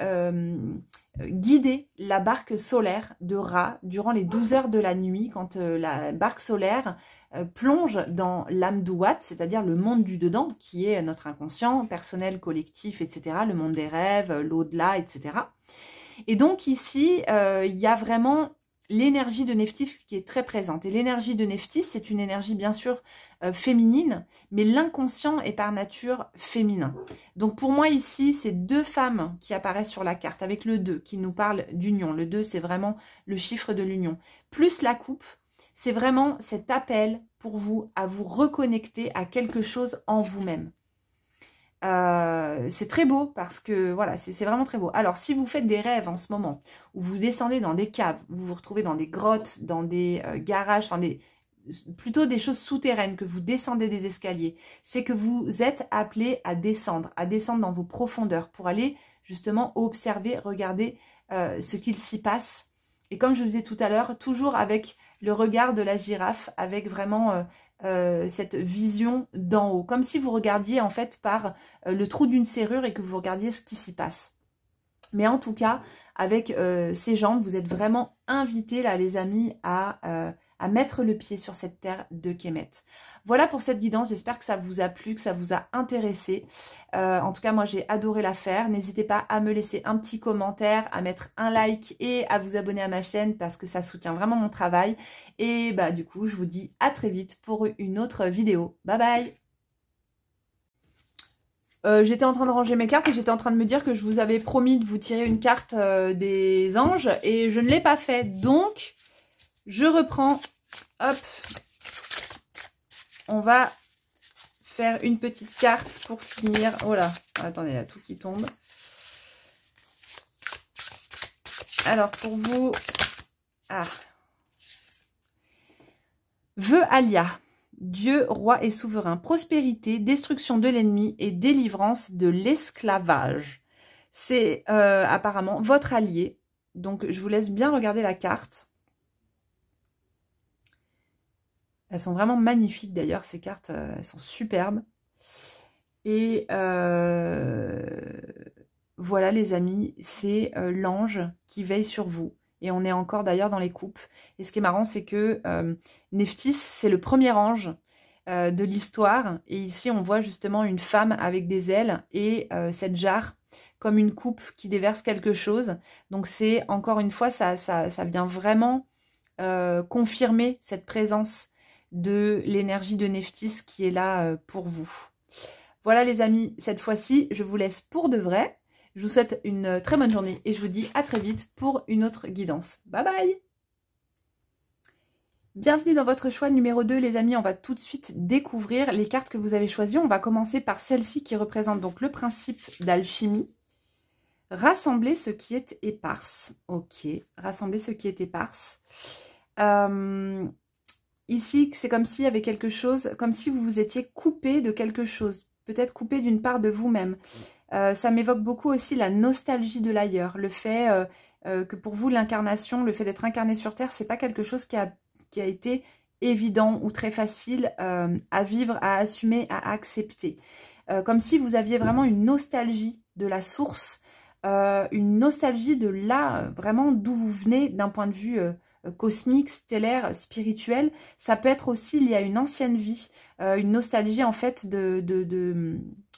guider la barque solaire de Ra durant les 12 heures de la nuit, quand la barque solaire plonge dans l'Amduat, c'est-à-dire le monde du dedans, qui est notre inconscient, personnel, collectif, etc., le monde des rêves, l'au-delà, etc. Et donc ici, il y a vraiment l'énergie de Nephthys qui est très présente. Et l'énergie de Nephthys, c'est une énergie bien sûr féminine, mais l'inconscient est par nature féminin. Donc pour moi ici, c'est deux femmes qui apparaissent sur la carte, avec le 2 qui nous parle d'union. Le 2, c'est vraiment le chiffre de l'union. Plus la coupe, c'est vraiment cet appel pour vous à vous reconnecter à quelque chose en vous-même. C'est très beau parce que voilà, c'est vraiment très beau. Alors si vous faites des rêves en ce moment où vous descendez dans des caves, vous vous retrouvez dans des grottes, dans des garages, enfin plutôt des choses souterraines, que vous descendez des escaliers, c'est que vous êtes appelé à descendre dans vos profondeurs pour aller justement observer, regarder ce qu'il s'y passe. Et comme je vous disais tout à l'heure, toujours avec le regard de la girafe, avec vraiment cette vision d'en haut, comme si vous regardiez en fait par le trou d'une serrure et que vous regardiez ce qui s'y passe. Mais en tout cas, avec ces jambes, vous êtes vraiment invités là les amis à mettre le pied sur cette terre de Kemet. Voilà pour cette guidance, j'espère que ça vous a plu, que ça vous a intéressé. En tout cas, moi j'ai adoré la faire. N'hésitez pas à me laisser un petit commentaire, à mettre un like et à vous abonner à ma chaîne parce que ça soutient vraiment mon travail. Et bah du coup, je vous dis à très vite pour une autre vidéo. Bye bye. J'étais en train de ranger mes cartes et j'étais en train de me dire que je vous avais promis de vous tirer une carte des anges et je ne l'ai pas fait. Donc, je reprends. Hop. On va faire une petite carte pour finir. Oh là, attendez, il y a tout qui tombe. Alors, pour vous... Ah. Vœu Alia. Dieu, roi et souverain. Prospérité, destruction de l'ennemi et délivrance de l'esclavage. C'est apparemment votre allié. Donc, je vous laisse bien regarder la carte. Elles sont vraiment magnifiques d'ailleurs, ces cartes, elles sont superbes. Et voilà les amis, c'est l'ange qui veille sur vous. Et on est encore d'ailleurs dans les coupes. Et ce qui est marrant, c'est que Nephthys, c'est le premier ange de l'histoire. Et ici, on voit justement une femme avec des ailes et cette jarre comme une coupe qui déverse quelque chose. Donc c'est, encore une fois, ça vient vraiment confirmer cette présence de l'énergie de Nephthys qui est là pour vous. Voilà les amis, cette fois-ci, je vous laisse pour de vrai. Je vous souhaite une très bonne journée et je vous dis à très vite pour une autre guidance. Bye bye! Bienvenue dans votre choix numéro 2 les amis, on va tout de suite découvrir les cartes que vous avez choisies. On va commencer par celle-ci qui représente donc le principe d'alchimie. Rassembler ce qui est éparse. Ok, rassembler ce qui est éparse. Ici, c'est comme s'il y avait quelque chose, comme si vous vous étiez coupé de quelque chose. Peut-être coupé d'une part de vous-même. Ça m'évoque beaucoup aussi la nostalgie de l'ailleurs. Le fait que pour vous, l'incarnation, le fait d'être incarné sur Terre, c'est pas quelque chose qui a été évident ou très facile à vivre, à assumer, à accepter. Comme si vous aviez vraiment une nostalgie de la source, une nostalgie de là, vraiment d'où vous venez d'un point de vue cosmique, stellaire, spirituel. Ça peut être aussi lié à une ancienne vie, une nostalgie en fait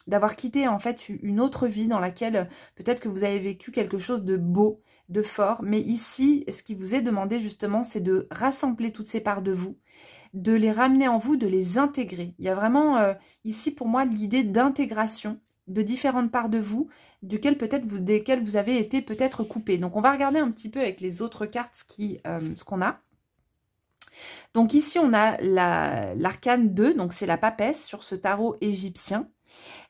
d'avoir quitté en fait une autre vie dans laquelle peut-être que vous avez vécu quelque chose de beau, de fort. Mais ici, ce qui vous est demandé justement, c'est de rassembler toutes ces parts de vous, de les ramener en vous, de les intégrer. Il y a vraiment ici pour moi l'idée d'intégration de différentes parts de vous, desquelles vous avez été peut-être coupé. Donc on va regarder un petit peu avec les autres cartes ce qu'on a. Donc ici on a l'arcane 2, donc c'est la papesse sur ce tarot égyptien.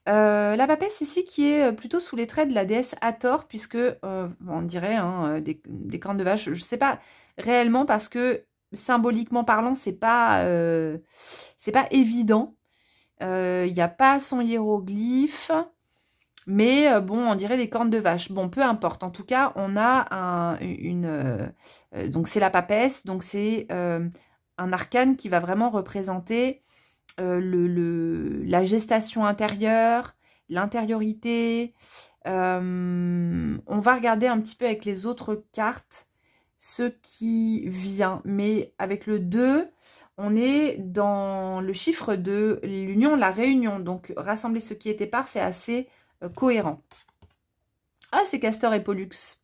La papesse ici qui est plutôt sous les traits de la déesse Hathor, puisque on dirait hein, des cornes de vache, je ne sais pas réellement parce que symboliquement parlant c'est pas évident. Il n'y a pas son hiéroglyphe, mais bon, on dirait des cornes de vache. Bon, peu importe. En tout cas, on a donc c'est la papesse, donc c'est un arcane qui va vraiment représenter la gestation intérieure, l'intériorité. On va regarder un petit peu avec les autres cartes ce qui vient. Mais avec le 2, on est dans le chiffre de l'union, la réunion. Donc, rassembler ce qui est épars, c'est assez cohérent. Ah, c'est Castor et Pollux.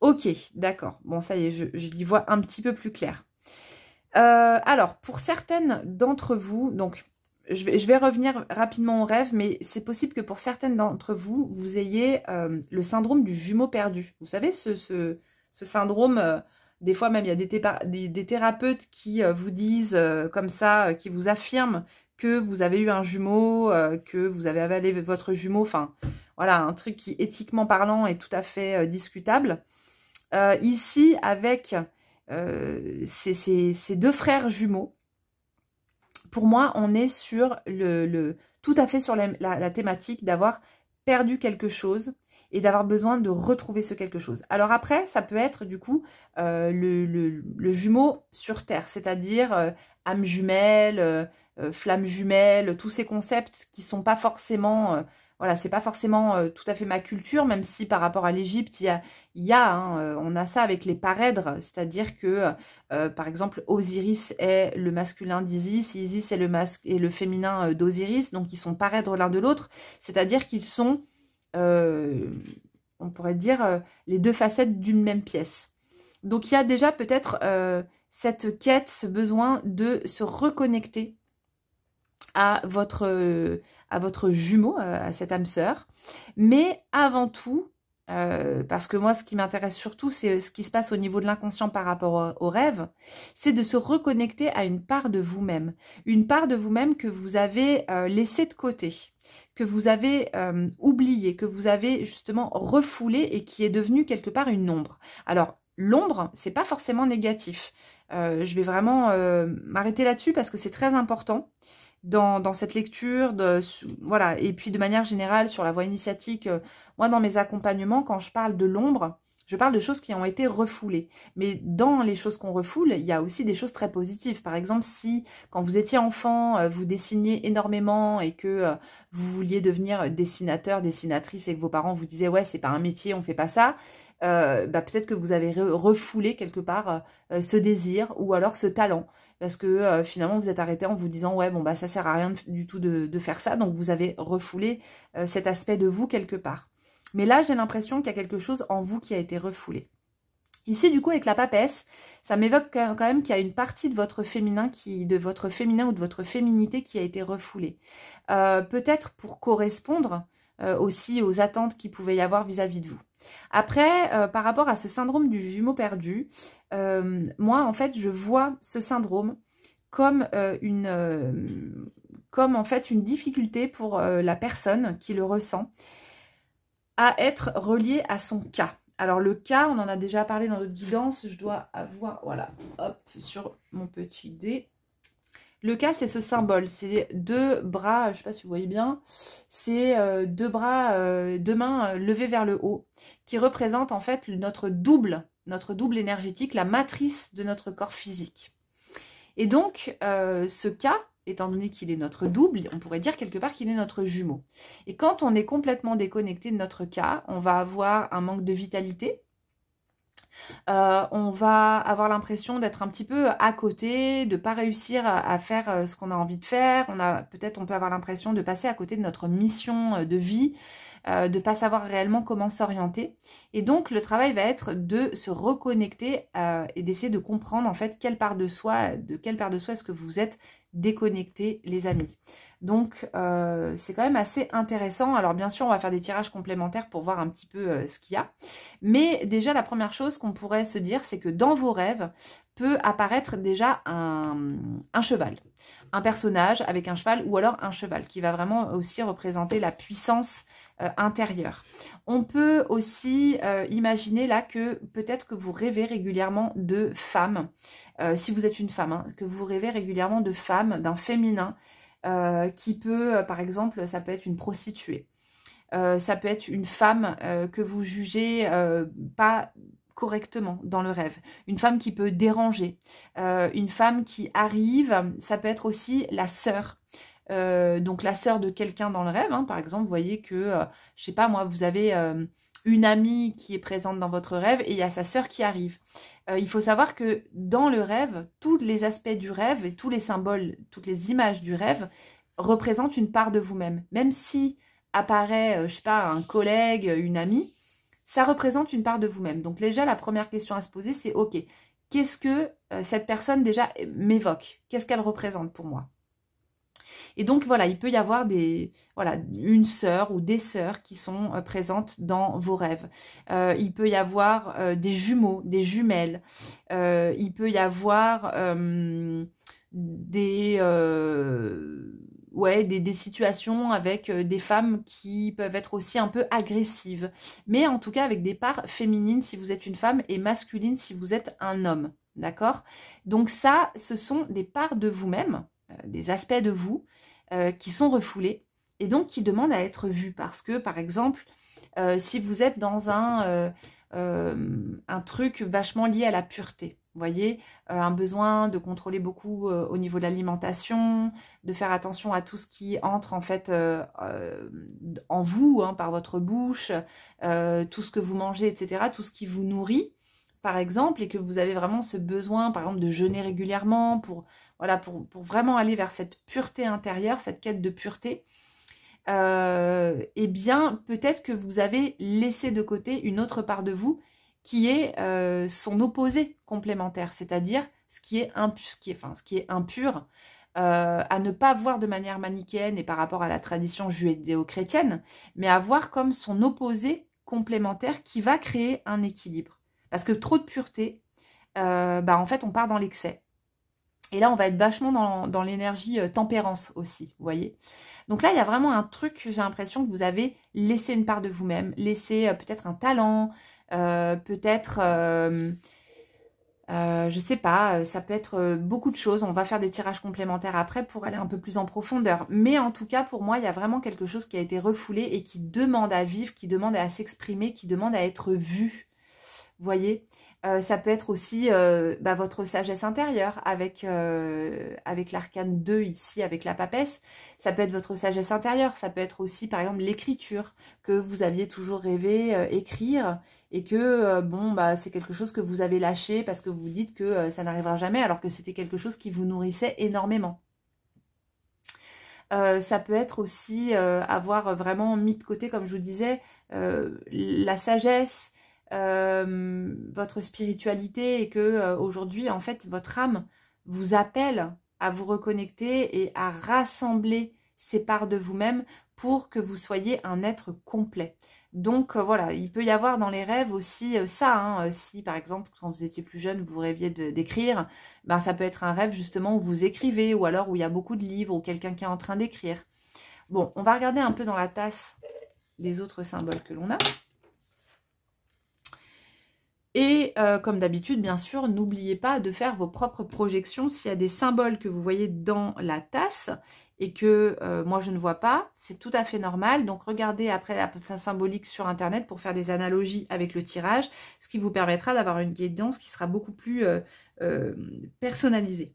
Ok, d'accord. Bon, ça y est, je l'y vois un petit peu plus clair. Alors, pour certaines d'entre vous, donc je vais revenir rapidement au rêve, mais c'est possible que pour certaines d'entre vous, vous ayez le syndrome du jumeau perdu. Vous savez, ce syndrome, des fois même il y a des thérapeutes qui vous disent comme ça, qui vous affirment que vous avez eu un jumeau, que vous avez avalé votre jumeau, enfin voilà, un truc qui éthiquement parlant est tout à fait discutable. Ici, avec ces deux frères jumeaux, pour moi, on est sur tout à fait sur la thématique d'avoir perdu quelque chose et d'avoir besoin de retrouver ce quelque chose. Alors après, ça peut être du coup le jumeau sur Terre, c'est-à-dire âme jumelle, flamme jumelle, tous ces concepts qui sont pas forcément... voilà, c'est pas forcément tout à fait ma culture, même si par rapport à l'Égypte, on a ça avec les parèdres, c'est-à-dire que, par exemple, Osiris est le masculin d'Isis, Isis est le féminin d'Osiris, donc ils sont parèdres l'un de l'autre, c'est-à-dire qu'ils sont, on pourrait dire, les deux facettes d'une même pièce. Donc il y a déjà peut-être cette quête, ce besoin de se reconnecter à votre jumeau, à cette âme sœur. Mais avant tout, parce que moi, ce qui m'intéresse surtout, c'est ce qui se passe au niveau de l'inconscient par rapport au rêve, c'est de se reconnecter à une part de vous-même. Une part de vous-même que vous avez laissée de côté, que vous avez oubliée, que vous avez justement refoulée et qui est devenue quelque part une ombre. Alors, l'ombre, c'est pas forcément négatif. Je vais vraiment m'arrêter là-dessus parce que c'est très important. Dans cette lecture, voilà, et puis de manière générale sur la voie initiatique, moi dans mes accompagnements, quand je parle de l'ombre, Je parle de choses qui ont été refoulées. Mais dans les choses qu'on refoule, il y a aussi des choses très positives. Par exemple, si quand vous étiez enfant, vous dessiniez énormément et que vous vouliez devenir dessinateur, dessinatrice et que vos parents vous disaient « ouais, c'est pas un métier, on fait pas ça », peut-être que vous avez refoulé quelque part ce désir ou alors ce talent. Parce que finalement, vous êtes arrêté en vous disant « ouais, bon, bah ça sert à rien du tout de faire ça ». Donc, vous avez refoulé cet aspect de vous quelque part. Mais là, j'ai l'impression qu'il y a quelque chose en vous qui a été refoulé. Ici, du coup, avec la papesse, ça m'évoque quand même qu'il y a une partie de votre féminin, ou de votre féminité qui a été refoulée. Peut-être pour correspondre aussi aux attentes qu'il pouvait y avoir vis-à-vis de vous. Après, par rapport à ce syndrome du jumeau perdu, moi, en fait, je vois ce syndrome comme en fait une difficulté pour la personne qui le ressent à être relié à son cas. Alors le cas, on en a déjà parlé dans notre guidance, je dois avoir, voilà, hop, sur mon petit dé. Le cas, c'est ce symbole, c'est deux bras, je ne sais pas si vous voyez bien, c'est deux mains levées vers le haut, qui représentent en fait notre double énergétique, la matrice de notre corps physique. Et donc, ce cas, étant donné qu'il est notre double, on pourrait dire quelque part qu'il est notre jumeau. Et quand on est complètement déconnecté de notre cas, on va avoir un manque de vitalité, on va avoir l'impression d'être un petit peu à côté, de ne pas réussir à faire ce qu'on a envie de faire, peut-être on peut avoir l'impression de passer à côté de notre mission de vie, de ne pas savoir réellement comment s'orienter. Et donc, le travail va être de se reconnecter et d'essayer de comprendre en fait de quelle part de soi est-ce que vous êtes déconnecté, les amis. Donc, c'est quand même assez intéressant. Alors, bien sûr, on va faire des tirages complémentaires pour voir un petit peu ce qu'il y a. Mais déjà, la première chose qu'on pourrait se dire, c'est que dans vos rêves peut apparaître déjà un cheval. Un personnage avec un cheval ou alors un cheval qui va vraiment aussi représenter la puissance intérieure. On peut aussi imaginer là que peut-être que vous rêvez régulièrement de femmes, si vous êtes une femme, hein, que vous rêvez régulièrement de femmes, d'un féminin qui peut, par exemple, ça peut être une prostituée. Ça peut être une femme que vous jugez pas correctement dans le rêve, une femme qui peut déranger, une femme qui arrive, ça peut être aussi la sœur, donc la sœur de quelqu'un dans le rêve, hein. Par exemple, vous voyez que, je sais pas moi, vous avez une amie qui est présente dans votre rêve et il y a sa sœur qui arrive. Il faut savoir que dans le rêve, tous les aspects du rêve et tous les symboles, toutes les images du rêve représentent une part de vous-même. Même si apparaît, je sais pas, un collègue, une amie, ça représente une part de vous-même. Donc déjà, la première question à se poser, c'est ok, qu'est-ce que cette personne déjà m'évoque? Qu'est-ce qu'elle représente pour moi? Et donc voilà, il peut y avoir une sœur ou des sœurs qui sont présentes dans vos rêves. Il peut y avoir des jumeaux, des jumelles. Il peut y avoir des situations avec des femmes qui peuvent être aussi un peu agressives. Mais en tout cas avec des parts féminines si vous êtes une femme et masculines si vous êtes un homme. D'accord? Donc ça, ce sont des parts de vous-même, des aspects de vous qui sont refoulés et donc qui demandent à être vus. Parce que, par exemple, si vous êtes dans un truc vachement lié à la pureté, vous voyez, un besoin de contrôler beaucoup au niveau de l'alimentation, de faire attention à tout ce qui entre en fait en vous, hein, par votre bouche, tout ce que vous mangez, etc., tout ce qui vous nourrit, par exemple, et que vous avez vraiment ce besoin, par exemple, de jeûner régulièrement pour vraiment aller vers cette pureté intérieure, cette quête de pureté, eh bien, peut-être que vous avez laissé de côté une autre part de vous qui est son opposé complémentaire, c'est-à-dire ce qui est impur, à ne pas voir de manière manichéenne et par rapport à la tradition judéo-chrétienne, mais à voir comme son opposé complémentaire qui va créer un équilibre. Parce que trop de pureté, en fait, on part dans l'excès. Et là, on va être vachement dans l'énergie tempérance aussi, vous voyez. Donc là, il y a vraiment un truc, j'ai l'impression que vous avez laissé une part de vous-même, laissé peut-être un talent, peut-être, je sais pas, ça peut être beaucoup de choses. On va faire des tirages complémentaires après pour aller un peu plus en profondeur. Mais en tout cas, pour moi, il y a vraiment quelque chose qui a été refoulé et qui demande à vivre, qui demande à s'exprimer, qui demande à être vu. voyez. Ça peut être aussi votre sagesse intérieure avec l'arcane 2 ici, avec la papesse. Ça peut être votre sagesse intérieure. Ça peut être aussi, par exemple, l'écriture que vous aviez toujours rêvé écrire et que, c'est quelque chose que vous avez lâché parce que vous vous dites que ça n'arrivera jamais alors que c'était quelque chose qui vous nourrissait énormément. Ça peut être aussi avoir vraiment mis de côté, comme je vous disais, la sagesse, votre spiritualité et que aujourd'hui, en fait, votre âme vous appelle à vous reconnecter et à rassembler ces parts de vous-même pour que vous soyez un être complet. Donc voilà, il peut y avoir dans les rêves aussi ça, hein, si par exemple quand vous étiez plus jeune vous rêviez d'écrire, ben, ça peut être un rêve justement où vous écrivez ou alors où il y a beaucoup de livres ou quelqu'un qui est en train d'écrire. Bon, on va regarder un peu dans la tasse les autres symboles que l'on a. Et comme d'habitude, bien sûr, n'oubliez pas de faire vos propres projections. S'il y a des symboles que vous voyez dans la tasse et que moi je ne vois pas, c'est tout à fait normal. Donc regardez après la symbolique sur Internet pour faire des analogies avec le tirage, ce qui vous permettra d'avoir une guidance qui sera beaucoup plus personnalisée.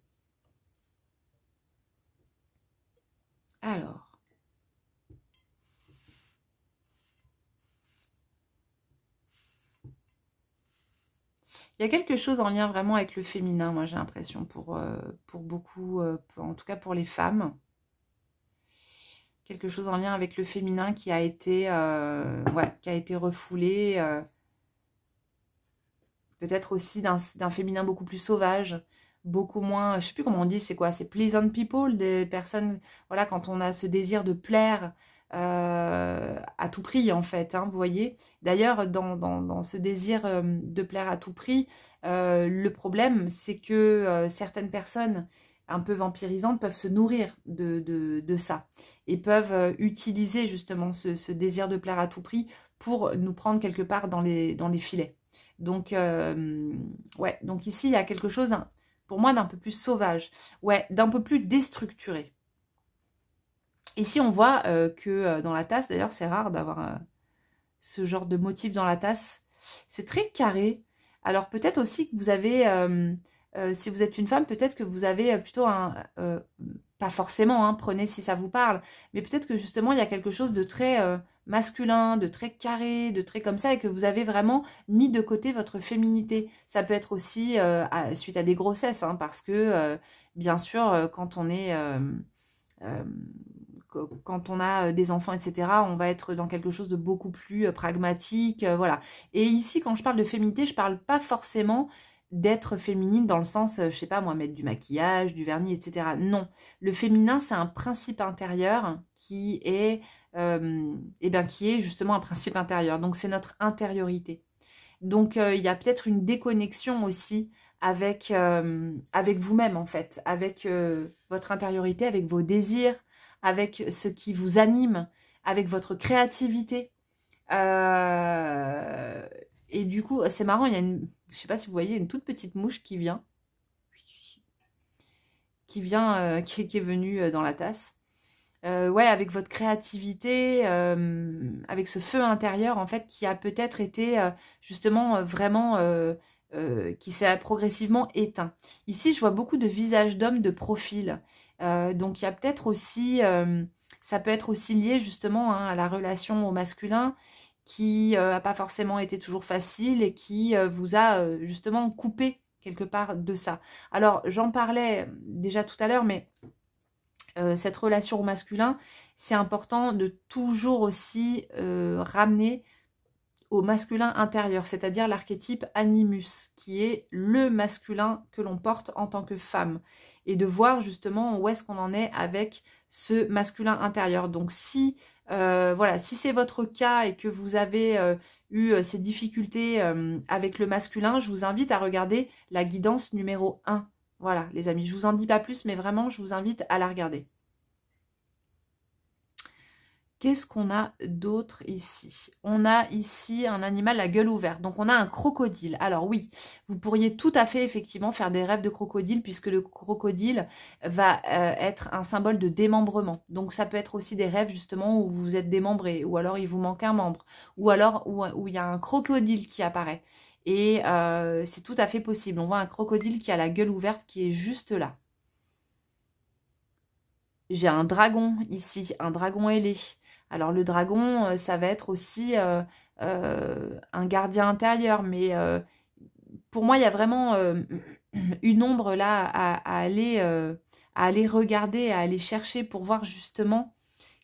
Alors. Il y a quelque chose en lien vraiment avec le féminin, moi j'ai l'impression, pour beaucoup, en tout cas pour les femmes. Quelque chose en lien avec le féminin qui a été refoulé. Peut-être aussi d'un féminin beaucoup plus sauvage, beaucoup moins, je sais plus comment on dit, c'est quoi? C'est pleasant people, des personnes, voilà, quand on a ce désir de plaire à tout prix en fait, hein, vous voyez. D'ailleurs, dans ce désir de plaire à tout prix, le problème c'est que certaines personnes un peu vampirisantes peuvent se nourrir de ça et peuvent utiliser justement ce désir de plaire à tout prix pour nous prendre quelque part dans les filets. Donc, ouais, donc ici, il y a quelque chose, pour moi, d'un peu plus sauvage, ouais, d'un peu plus déstructuré. Ici, on voit que dans la tasse, d'ailleurs, c'est rare d'avoir ce genre de motif dans la tasse. C'est très carré. Alors, peut-être aussi que vous avez, si vous êtes une femme, peut-être que vous avez plutôt un... pas forcément, hein, prenez si ça vous parle, mais peut-être que justement, il y a quelque chose de très masculin, de très carré, de très comme ça, et que vous avez vraiment mis de côté votre féminité. Ça peut être aussi suite à des grossesses, hein, parce que, bien sûr, quand on est... quand on a des enfants, etc., on va être dans quelque chose de beaucoup plus pragmatique, voilà. Et ici, quand je parle de féminité, je parle pas forcément d'être féminine dans le sens, je sais pas moi, mettre du maquillage, du vernis, etc. Non, le féminin, c'est un principe intérieur qui est, qui est justement un principe intérieur. Donc, c'est notre intériorité. Donc, il y a peut-être une déconnexion aussi avec vous-même, en fait, avec votre intériorité, avec vos désirs, avec ce qui vous anime, avec votre créativité. Et du coup, c'est marrant, il y a une, je sais pas si vous voyez, une toute petite mouche qui vient, qui est venue dans la tasse. Ouais, avec votre créativité, avec ce feu intérieur, en fait, qui a peut-être été justement vraiment... qui s'est progressivement éteint. Ici, je vois beaucoup de visages d'hommes de profil. Donc, il y a peut-être aussi... ça peut être aussi lié justement hein, à la relation au masculin qui n'a pas forcément été toujours facile et qui vous a justement coupé quelque part de ça. Alors, j'en parlais déjà tout à l'heure, mais cette relation au masculin, c'est important de toujours aussi ramener au masculin intérieur, c'est-à-dire l'archétype animus, qui est le masculin que l'on porte en tant que femme, et de voir justement où est-ce qu'on en est avec ce masculin intérieur. Donc si voilà, si c'est votre cas et que vous avez eu ces difficultés avec le masculin, je vous invite à regarder la guidance numéro 1. Voilà les amis, je vous en dis pas plus, mais vraiment je vous invite à la regarder. Qu'est-ce qu'on a d'autre ici? On a ici un animal à gueule ouverte. Donc, on a un crocodile. Alors oui, vous pourriez tout à fait effectivement faire des rêves de crocodile puisque le crocodile va être un symbole de démembrement. Donc, ça peut être aussi des rêves justement où vous êtes démembré ou alors il vous manque un membre ou alors où il y a un crocodile qui apparaît. Et c'est tout à fait possible. On voit un crocodile qui a la gueule ouverte qui est juste là. J'ai un dragon ici, un dragon ailé. Alors le dragon, ça va être aussi un gardien intérieur. Mais pour moi, il y a vraiment une ombre là à aller regarder, à aller chercher pour voir justement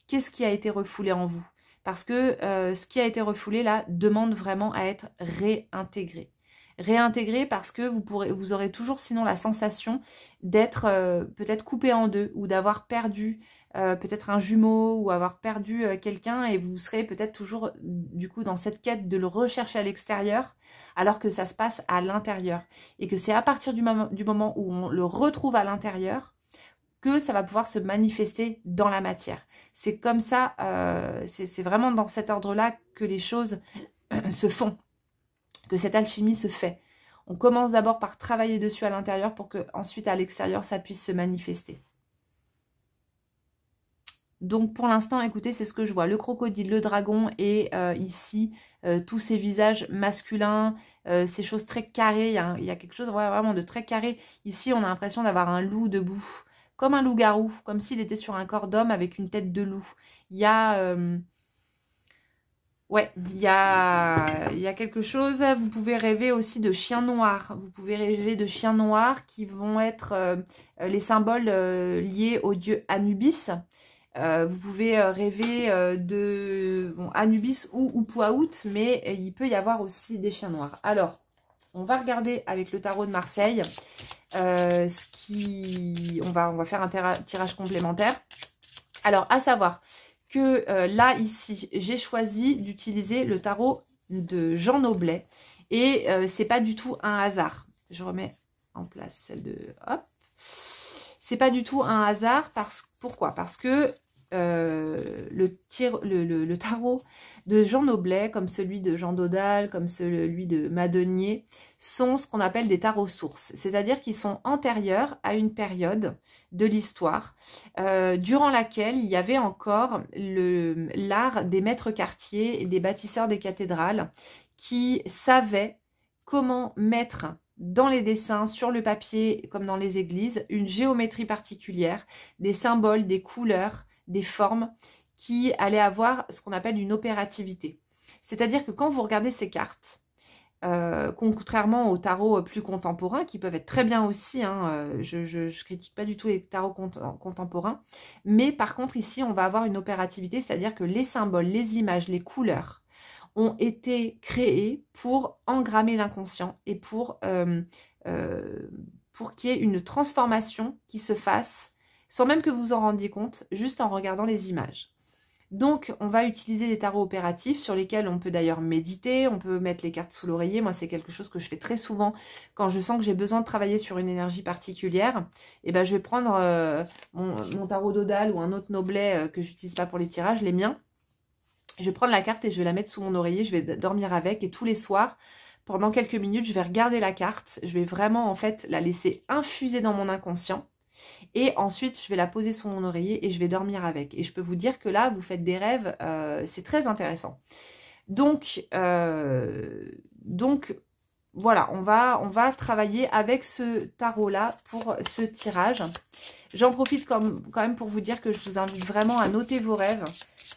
qu'est-ce qui a été refoulé en vous. Parce que ce qui a été refoulé là demande vraiment à être réintégré. Réintégré parce que vous aurez toujours sinon la sensation d'être peut-être coupé en deux ou d'avoir perdu peut-être un jumeau ou avoir perdu quelqu'un et vous serez peut-être toujours du coup dans cette quête de le rechercher à l'extérieur alors que ça se passe à l'intérieur et que c'est à partir du moment où on le retrouve à l'intérieur que ça va pouvoir se manifester dans la matière. C'est comme ça, c'est vraiment dans cet ordre-là que les choses se font, que cette alchimie se fait. On commence d'abord par travailler dessus à l'intérieur pour que ensuite à l'extérieur, ça puisse se manifester. Donc pour l'instant, écoutez, c'est ce que je vois. Le crocodile, le dragon et ici, tous ces visages masculins, ces choses très carrées. Il y a quelque chose vraiment de très carré. Ici, on a l'impression d'avoir un loup debout. Comme un loup-garou, comme s'il était sur un corps d'homme avec une tête de loup. Il y a... ouais, il y a quelque chose. Vous pouvez rêver aussi de chiens noirs. Vous pouvez rêver de chiens noirs qui vont être les symboles liés au dieu Anubis. Vous pouvez rêver de Anubis ou Pouaout, mais il peut y avoir aussi des chiens noirs. Alors, on va regarder avec le tarot de Marseille. On va faire un tirage complémentaire. Alors, à savoir que là, ici, j'ai choisi d'utiliser le tarot de Jean Noblet. Et c'est pas du tout un hasard. Je remets en place celle de... Hop. C'est pas du tout un hasard. Pourquoi? Parce que le tarot de Jean Noblet, comme celui de Jean Dodal, comme celui de Madenier, sont ce qu'on appelle des tarots sources, c'est-à-dire qu'ils sont antérieurs à une période de l'histoire durant laquelle il y avait encore l'art des maîtres quartiers et des bâtisseurs des cathédrales qui savaient comment mettre dans les dessins, sur le papier, comme dans les églises, une géométrie particulière, des symboles, des couleurs, des formes qui allaient avoir ce qu'on appelle une opérativité. C'est-à-dire que quand vous regardez ces cartes, contrairement aux tarots plus contemporains, qui peuvent être très bien aussi, hein, je critique pas du tout les tarots contemporains, mais par contre ici on va avoir une opérativité, c'est-à-dire que les symboles, les images, les couleurs ont été créés pour engrammer l'inconscient et pour qu'il y ait une transformation qui se fasse sans même que vous en rendiez compte, juste en regardant les images. Donc, on va utiliser des tarots opératifs sur lesquels on peut d'ailleurs méditer, on peut mettre les cartes sous l'oreiller. Moi, c'est quelque chose que je fais très souvent quand je sens que j'ai besoin de travailler sur une énergie particulière. Et ben, je vais prendre mon tarot Dodal ou un autre Noblet que j'utilise pas pour les tirages, les miens. Je vais prendre la carte et je vais la mettre sous mon oreiller, je vais dormir avec. Et tous les soirs, pendant quelques minutes, je vais regarder la carte. Je vais vraiment, en fait, la laisser infuser dans mon inconscient. Et ensuite, je vais la poser sur mon oreiller et je vais dormir avec. Et je peux vous dire que là, vous faites des rêves, c'est très intéressant. Donc voilà, on va travailler avec ce tarot-là pour ce tirage. J'en profite quand même pour vous dire que je vous invite vraiment à noter vos rêves,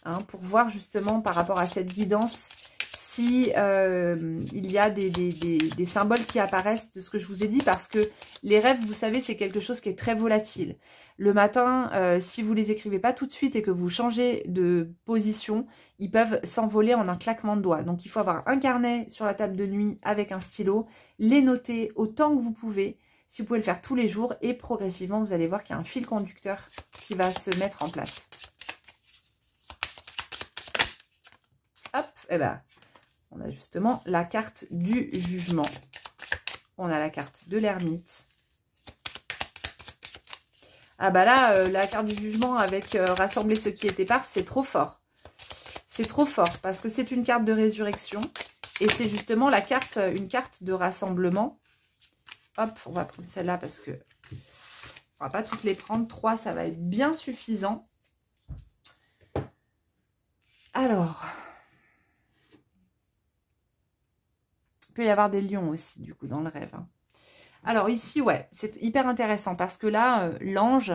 hein, pour voir justement par rapport à cette guidance si il y a des symboles qui apparaissent de ce que je vous ai dit, parce que les rêves, vous savez, c'est quelque chose qui est très volatile. Le matin, si vous les écrivez pas tout de suite et que vous changez de position, ils peuvent s'envoler en un claquement de doigts. Donc il faut avoir un carnet sur la table de nuit avec un stylo, les noter autant que vous pouvez, si vous pouvez le faire tous les jours, et progressivement, vous allez voir qu'il y a un fil conducteur qui va se mettre en place. Hop, et ben, on a justement la carte du jugement. On a la carte de l'ermite. Ah bah là, la carte du jugement avec rassembler ce qui est épars, c'est trop fort. C'est trop fort parce que c'est une carte de résurrection. Et c'est justement une carte de rassemblement. Hop, on va prendre celle-là parce que on va pas toutes les prendre. 3, ça va être bien suffisant. Alors... Il peut y avoir des lions aussi, du coup, dans le rêve. Hein. Alors ici, ouais, c'est hyper intéressant parce que là, l'ange,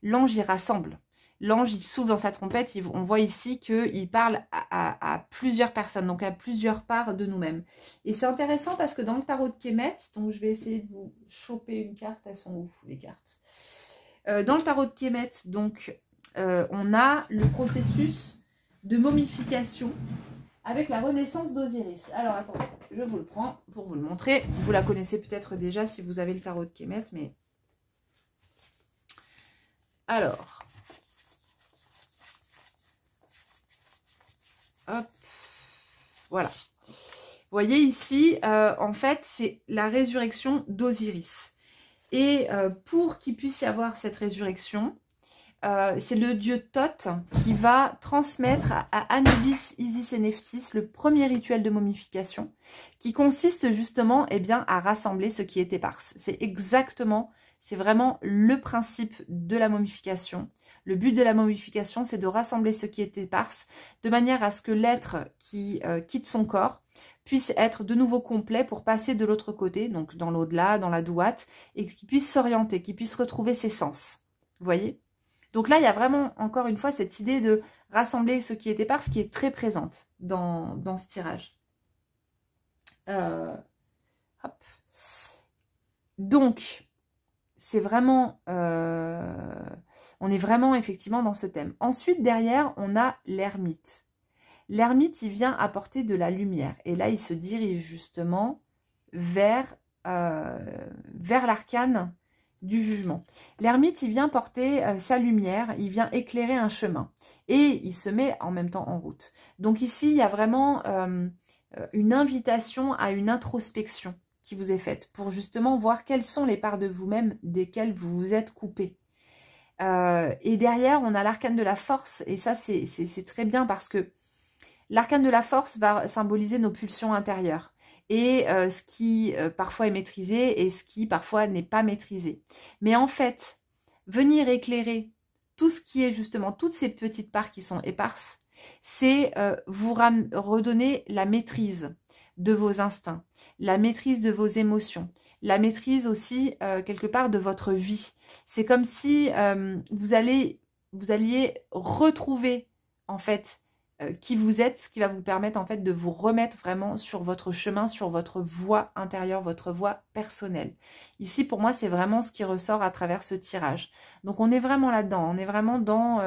il rassemble. L'ange, il souffle dans sa trompette. On voit ici qu'il parle à plusieurs personnes, donc à plusieurs parts de nous-mêmes. Et c'est intéressant parce que dans le tarot de Kemet, donc je vais essayer de vous choper une carte. Elles sont où, les cartes? Dans le tarot de Kemet, donc, on a le processus de momification avec la renaissance d'Osiris. Alors, attendez, je vous le prends pour vous le montrer. Vous la connaissez peut-être déjà si vous avez le tarot de Kemet, mais... Alors... Hop, voilà. Vous voyez ici, en fait, c'est la résurrection d'Osiris. Et pour qu'il puisse y avoir cette résurrection, c'est le dieu Thoth qui va transmettre à Anubis, Isis et Nephthys le premier rituel de momification qui consiste justement à rassembler ce qui est éparse. C'est exactement, c'est vraiment le principe de la momification. Le but de la momification, c'est de rassembler ce qui est éparse de manière à ce que l'être qui quitte son corps puisse être de nouveau complet pour passer de l'autre côté, donc dans l'au-delà, dans la douate, et qu'il puisse s'orienter, qu'il puisse retrouver ses sens. Vous voyez ? Donc là, il y a vraiment, encore une fois, cette idée de rassembler ce qui est éparse qui est très présente dans ce tirage. Hop. Donc, c'est vraiment... on est vraiment effectivement dans ce thème. Ensuite, derrière, on a l'ermite. L'ermite, il vient apporter de la lumière. Et là, il se dirige justement vers l'arcane du jugement. L'ermite, il vient porter sa lumière, il vient éclairer un chemin. Et il se met en même temps en route. Donc ici, il y a vraiment une invitation à une introspection qui vous est faite pour justement voir quelles sont les parts de vous-même desquelles vous vous êtes coupé. Et derrière, on a l'arcane de la force. Et ça, c'est très bien parce que l'arcane de la force va symboliser nos pulsions intérieures. Et ce qui parfois est maîtrisé et ce qui parfois n'est pas maîtrisé. Mais en fait, venir éclairer tout ce qui est justement, toutes ces petites parts qui sont éparses, c'est vous redonner la maîtrise de vos instincts, la maîtrise de vos émotions, la maîtrise aussi quelque part de votre vie. C'est comme si vous alliez retrouver en fait qui vous êtes, ce qui va vous permettre en fait de vous remettre vraiment sur votre chemin, sur votre voie intérieure, votre voie personnelle. Ici pour moi c'est vraiment ce qui ressort à travers ce tirage. Donc on est vraiment là-dedans, on est vraiment dans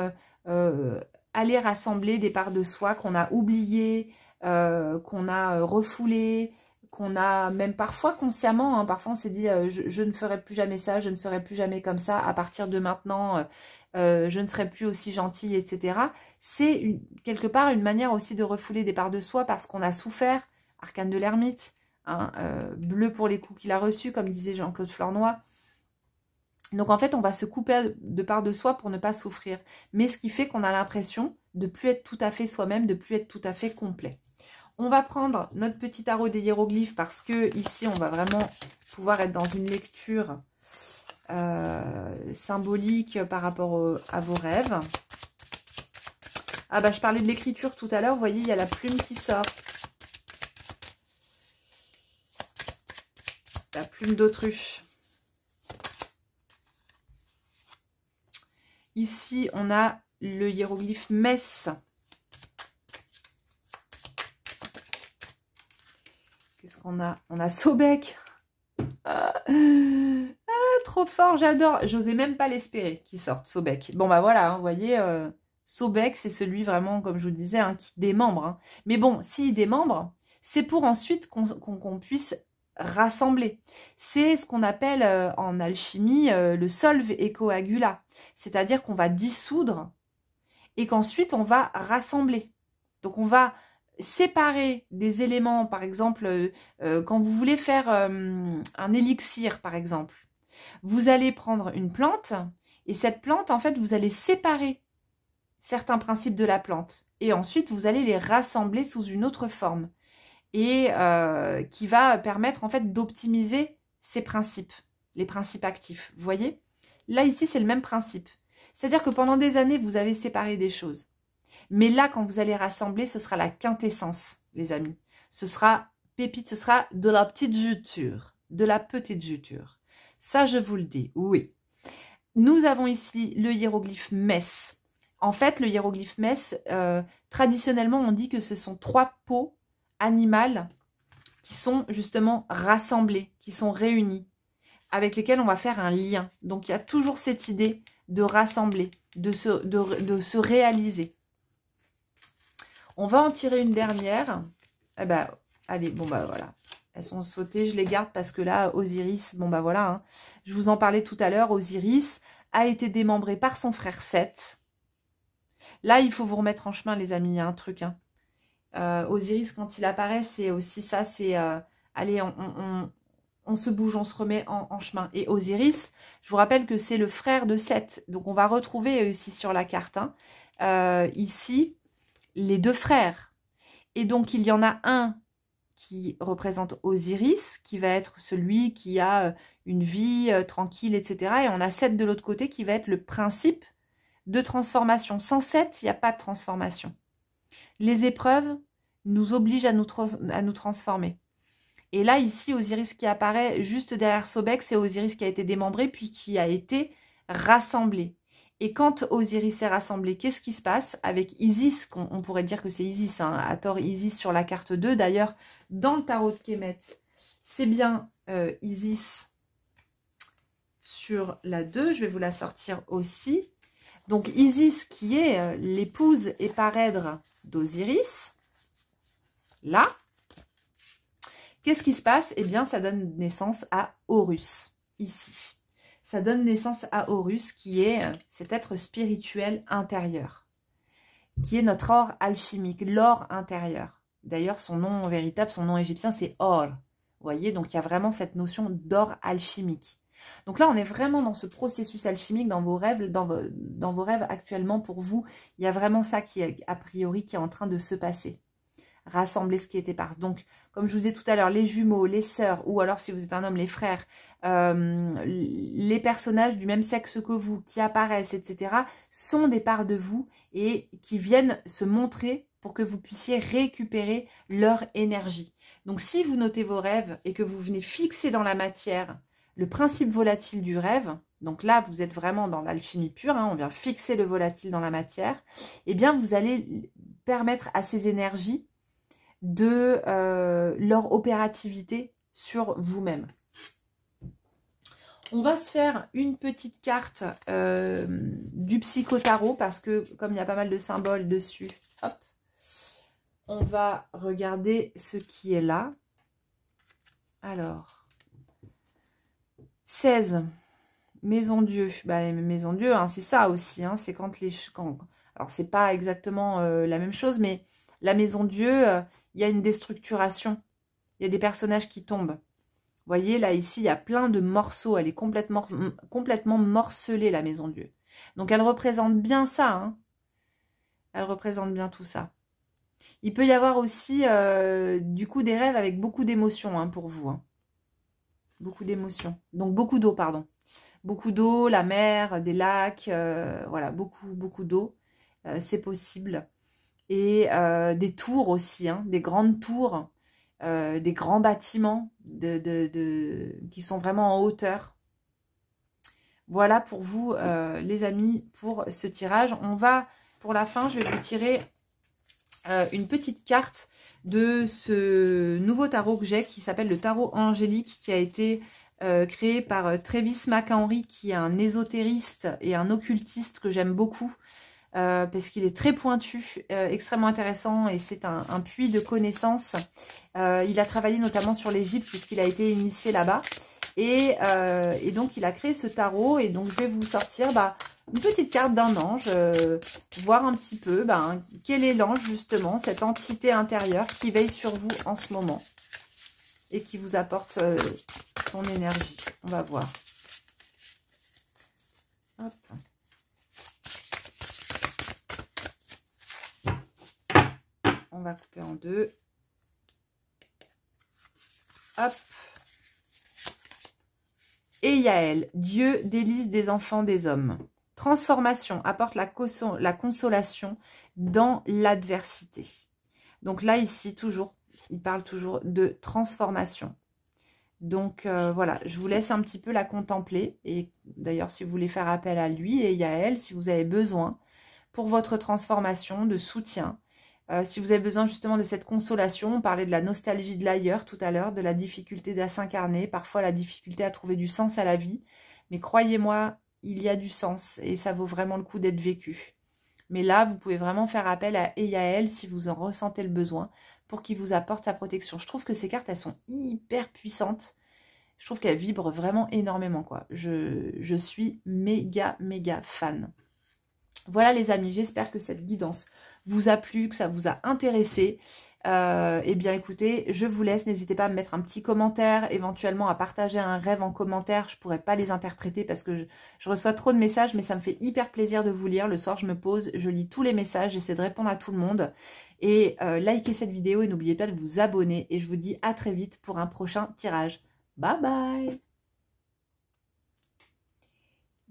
aller rassembler des parts de soi qu'on a oubliées, qu'on a refoulées, qu'on a même parfois consciemment, hein, parfois on s'est dit je ne ferai plus jamais ça, je ne serai plus jamais comme ça, à partir de maintenant je ne serai plus aussi gentille, etc. C'est quelque part une manière aussi de refouler des parts de soi parce qu'on a souffert, arcane de l'ermite, hein, bleu pour les coups qu'il a reçus, comme disait Jean-Claude Flornoy. Donc en fait, on va se couper de parts de soi pour ne pas souffrir. Mais ce qui fait qu'on a l'impression de plus être tout à fait soi-même, de plus être tout à fait complet. On va prendre notre petit tarot des hiéroglyphes parce que ici, on va vraiment pouvoir être dans une lecture symbolique par rapport à vos rêves. Ah bah je parlais de l'écriture tout à l'heure, vous voyez, il y a la plume qui sort. La plume d'autruche. Ici, on a le hiéroglyphe Mess. Qu'est-ce qu'on a? On a Sobek. Trop fort, j'adore. J'osais même pas l'espérer qu'il sorte, Sobek. Bon, bah voilà, hein, vous voyez, Sobek, c'est celui vraiment, comme je vous le disais, hein, qui démembre. Hein. Mais bon, s'il démembre, c'est pour ensuite qu'on puisse rassembler. C'est ce qu'on appelle en alchimie le solve et coagula. C'est-à-dire qu'on va dissoudre et qu'ensuite on va rassembler. Donc on va séparer des éléments, par exemple, quand vous voulez faire un élixir, par exemple. Vous allez prendre une plante et cette plante, en fait, vous allez séparer certains principes de la plante. Et ensuite, vous allez les rassembler sous une autre forme. Et qui va permettre, en fait, d'optimiser ces principes, les principes actifs. Vous voyez? Là, ici, c'est le même principe. C'est-à-dire que pendant des années, vous avez séparé des choses. Mais là, quand vous allez rassembler, ce sera la quintessence, les amis. Ce sera pépite, ce sera de la petite juture. De la petite juture. Ça, je vous le dis, oui. Nous avons ici le hiéroglyphe Mess. En fait, le hiéroglyphe Mess, traditionnellement, on dit que ce sont 3 peaux animales qui sont justement rassemblées, qui sont réunies, avec lesquelles on va faire un lien. Donc, il y a toujours cette idée de rassembler, de se réaliser. On va en tirer une dernière. Eh ben, allez, bon, bah voilà. Elles sont sautées, je les garde parce que là, Osiris, bon, bah voilà. Hein. Je vous en parlais tout à l'heure, Osiris a été démembré par son frère Seth. Là, il faut vous remettre en chemin, les amis, il y a un truc. Hein. Osiris, quand il apparaît, c'est aussi ça, c'est... allez, on se bouge, on se remet en chemin. Et Osiris, je vous rappelle que c'est le frère de Seth. Donc, on va retrouver ici sur la carte, hein, ici, les 2 frères. Et donc, il y en a un qui représente Osiris, qui va être celui qui a une vie tranquille, etc. Et on a Seth de l'autre côté qui va être le principe de transformation. Sans Seth, il n'y a pas de transformation. Les épreuves nous obligent à nous transformer. Et là, ici, Osiris qui apparaît juste derrière Sobek, c'est Osiris qui a été démembré, puis qui a été rassemblé. Et quand Osiris est rassemblé, qu'est-ce qui se passe avec Isis? On pourrait dire que c'est Isis, hein, à tort Isis sur la carte 2. D'ailleurs, dans le tarot de Kemet, c'est bien Isis sur la 2. Je vais vous la sortir aussi. Donc Isis qui est l'épouse et parèdre d'Osiris. Là. Qu'est-ce qui se passe? Eh bien, ça donne naissance à Horus, ici. Ça donne naissance à Horus, qui est cet être spirituel intérieur, qui est notre or alchimique, l'or intérieur. D'ailleurs, son nom véritable, son nom égyptien, c'est Or. Vous voyez, donc il y a vraiment cette notion d'or alchimique. Donc là, on est vraiment dans ce processus alchimique dans vos rêves, dans vos rêves actuellement pour vous. Il y a vraiment ça qui est, a priori, qui est en train de se passer. Rassembler ce qui est éparse. Donc, comme je vous ai tout à l'heure, les jumeaux, les sœurs, ou alors si vous êtes un homme, les frères, les personnages du même sexe que vous qui apparaissent, etc., sont des parts de vous et qui viennent se montrer pour que vous puissiez récupérer leur énergie. Donc, si vous notez vos rêves et que vous venez fixer dans la matière le principe volatile du rêve, donc là, vous êtes vraiment dans l'alchimie pure, hein, on vient fixer le volatile dans la matière, eh bien, vous allez permettre à ces énergies de leur opérativité sur vous-même. On va se faire une petite carte du psychotarot parce que comme il y a pas mal de symboles dessus, hop, on va regarder ce qui est là. Alors, 16, Maison Dieu. Bah, Maison Dieu, hein, c'est ça aussi, hein, c'est quand les... alors, c'est pas exactement la même chose, mais la Maison Dieu... il y a une déstructuration. Il y a des personnages qui tombent. Vous voyez, là, ici, il y a plein de morceaux. Elle est complètement morcelée, la Maison Dieu. Donc, elle représente bien ça. Hein. Elle représente bien tout ça. Il peut y avoir aussi, du coup, des rêves avec beaucoup d'émotions hein, pour vous. Hein. Beaucoup d'émotions. Donc, beaucoup d'eau, pardon. Beaucoup d'eau, la mer, des lacs. Voilà, beaucoup d'eau. C'est possible. Et des tours aussi, hein, des grandes tours, des grands bâtiments qui sont vraiment en hauteur. Voilà pour vous, les amis, pour ce tirage. On va, pour la fin, je vais vous tirer une petite carte de ce nouveau tarot que j'ai, qui s'appelle le tarot angélique, qui a été créé par Travis McHenry, qui est un ésotériste et un occultiste que j'aime beaucoup. Parce qu'il est très pointu, extrêmement intéressant et c'est un puits de connaissances. Il a travaillé notamment sur l'Égypte puisqu'il a été initié là-bas. Et donc il a créé ce tarot et donc je vais vous sortir une petite carte d'un ange, voir un petit peu quel est l'ange justement, cette entité intérieure qui veille sur vous en ce moment et qui vous apporte son énergie. On va voir. Hop. On va couper en deux. Hop. Et Yaël, Dieu délice des enfants des hommes. Transformation apporte la consolation dans l'adversité. Donc là, ici, toujours il parle toujours de transformation. Donc voilà, je vous laisse un petit peu la contempler. Et d'ailleurs, si vous voulez faire appel à lui et à elle, si vous avez besoin pour votre transformation, de soutien, si vous avez besoin justement de cette consolation, on parlait de la nostalgie de l'ailleurs tout à l'heure, de la difficulté à s'incarner, parfois la difficulté à trouver du sens à la vie. Mais croyez-moi, il y a du sens et ça vaut vraiment le coup d'être vécu. Mais là, vous pouvez vraiment faire appel à Yael si vous en ressentez le besoin pour qu'il vous apporte sa protection. Je trouve que ces cartes, elles sont hyper puissantes. Je trouve qu'elles vibrent vraiment énormément, quoi. Je suis méga fan. Voilà les amis, j'espère que cette guidance vous a plu, que ça vous a intéressé. Eh bien écoutez, je vous laisse, n'hésitez pas à me mettre un petit commentaire, éventuellement à partager un rêve en commentaire. Je ne pourrais pas les interpréter parce que je reçois trop de messages, mais ça me fait hyper plaisir de vous lire. Le soir, je me pose, je lis tous les messages, j'essaie de répondre à tout le monde. Et likez cette vidéo et n'oubliez pas de vous abonner. Et je vous dis à très vite pour un prochain tirage. Bye bye!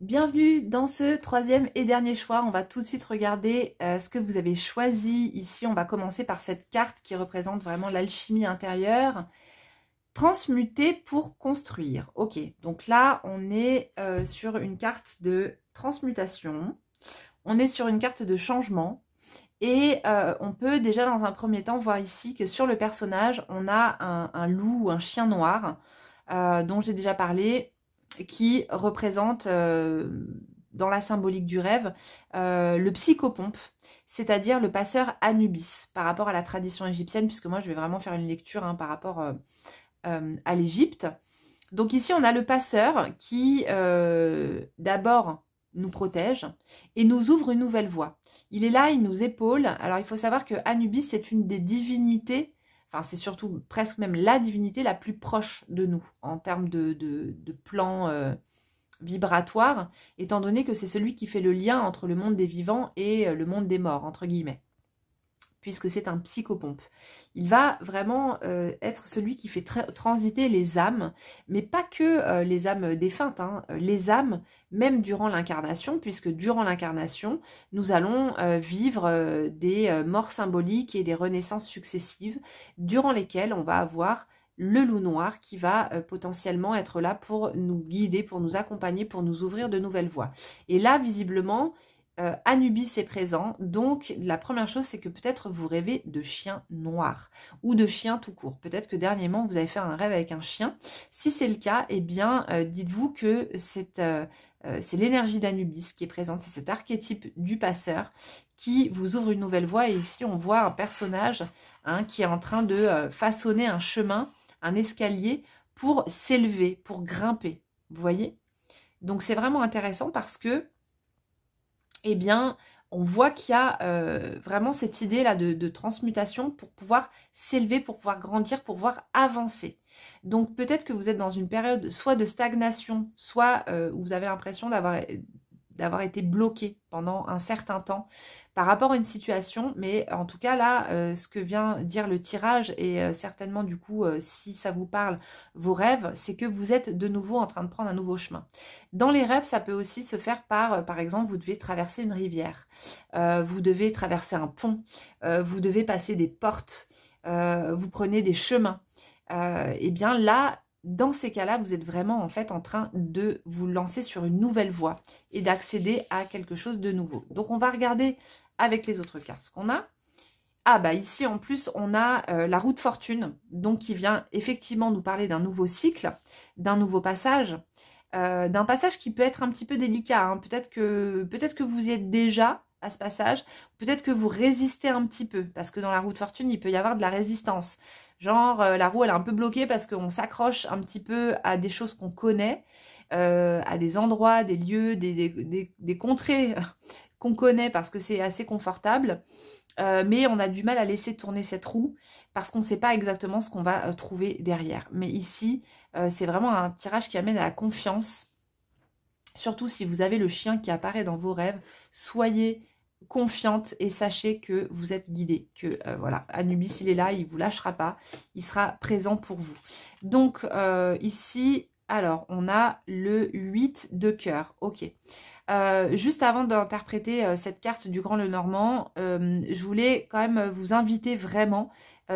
Bienvenue dans ce troisième et dernier choix. On va tout de suite regarder ce que vous avez choisi. Ici, on va commencer par cette carte qui représente vraiment l'alchimie intérieure. Transmuter pour construire. Ok, donc là, on est sur une carte de transmutation. On est sur une carte de changement. Et on peut déjà dans un premier temps voir ici que sur le personnage, on a un loup ou un chien noir dont j'ai déjà parlé, qui représente dans la symbolique du rêve le psychopompe, c'est-à-dire le passeur Anubis par rapport à la tradition égyptienne, puisque moi je vais vraiment faire une lecture par rapport à l'Égypte. Donc ici on a le passeur qui d'abord nous protège et nous ouvre une nouvelle voie. Il est là, il nous épaule. Alors il faut savoir que Anubis c'est une des divinités, enfin, c'est surtout presque même la divinité la plus proche de nous en termes de plan vibratoire, étant donné que c'est celui qui fait le lien entre le monde des vivants et le monde des morts, entre guillemets, puisque c'est un psychopompe. Il va vraiment être celui qui fait transiter les âmes, mais pas que les âmes défuntes, les âmes même durant l'incarnation, puisque durant l'incarnation, nous allons vivre des morts symboliques et des renaissances successives, durant lesquelles on va avoir le loup noir qui va potentiellement être là pour nous guider, pour nous accompagner, pour nous ouvrir de nouvelles voies. Et là, visiblement, Anubis est présent, donc la première chose c'est que peut-être vous rêvez de chiens noirs ou de chiens tout court. Peut-être que dernièrement vous avez fait un rêve avec un chien. Si c'est le cas, eh bien dites-vous que c'est l'énergie d'Anubis qui est présente, c'est cet archétype du passeur qui vous ouvre une nouvelle voie. Et ici on voit un personnage qui est en train de façonner un chemin, un escalier pour s'élever, pour grimper, vous voyez? Donc c'est vraiment intéressant parce que eh bien, on voit qu'il y a vraiment cette idée-là de transmutation pour pouvoir s'élever, pour pouvoir grandir, pour pouvoir avancer. Donc, peut-être que vous êtes dans une période soit de stagnation, soit où vous avez l'impression d'avoir été bloqué pendant un certain temps par rapport à une situation. Mais en tout cas, là, ce que vient dire le tirage, et certainement du coup, si ça vous parle, vos rêves, c'est que vous êtes de nouveau en train de prendre un nouveau chemin. Dans les rêves, ça peut aussi se faire par exemple, vous devez traverser une rivière, vous devez traverser un pont, vous devez passer des portes, vous prenez des chemins. Et bien là, dans ces cas-là, vous êtes vraiment en fait en train de vous lancer sur une nouvelle voie et d'accéder à quelque chose de nouveau. Donc on va regarder avec les autres cartes ce qu'on a. Ah bah ici en plus on a la roue de fortune, donc qui vient effectivement nous parler d'un nouveau cycle, d'un nouveau passage, d'un passage qui peut être un petit peu délicat. Peut-être que vous y êtes déjà à ce passage, peut-être que vous résistez un petit peu, parce que dans la roue de fortune, il peut y avoir de la résistance. Genre, la roue, elle est un peu bloquée parce qu'on s'accroche un petit peu à des choses qu'on connaît, à des endroits, des lieux, des contrées qu'on connaît parce que c'est assez confortable. Mais on a du mal à laisser tourner cette roue parce qu'on ne sait pas exactement ce qu'on va trouver derrière. Mais ici, c'est vraiment un tirage qui amène à la confiance. Surtout si vous avez le chien qui apparaît dans vos rêves, soyez confiante et sachez que vous êtes guidée. Que voilà, Anubis, il est là, il ne vous lâchera pas, il sera présent pour vous. Donc ici, alors, on a le 8 de cœur. Ok. Juste avant d'interpréter cette carte du Grand Lenormand, je voulais quand même vous inviter vraiment,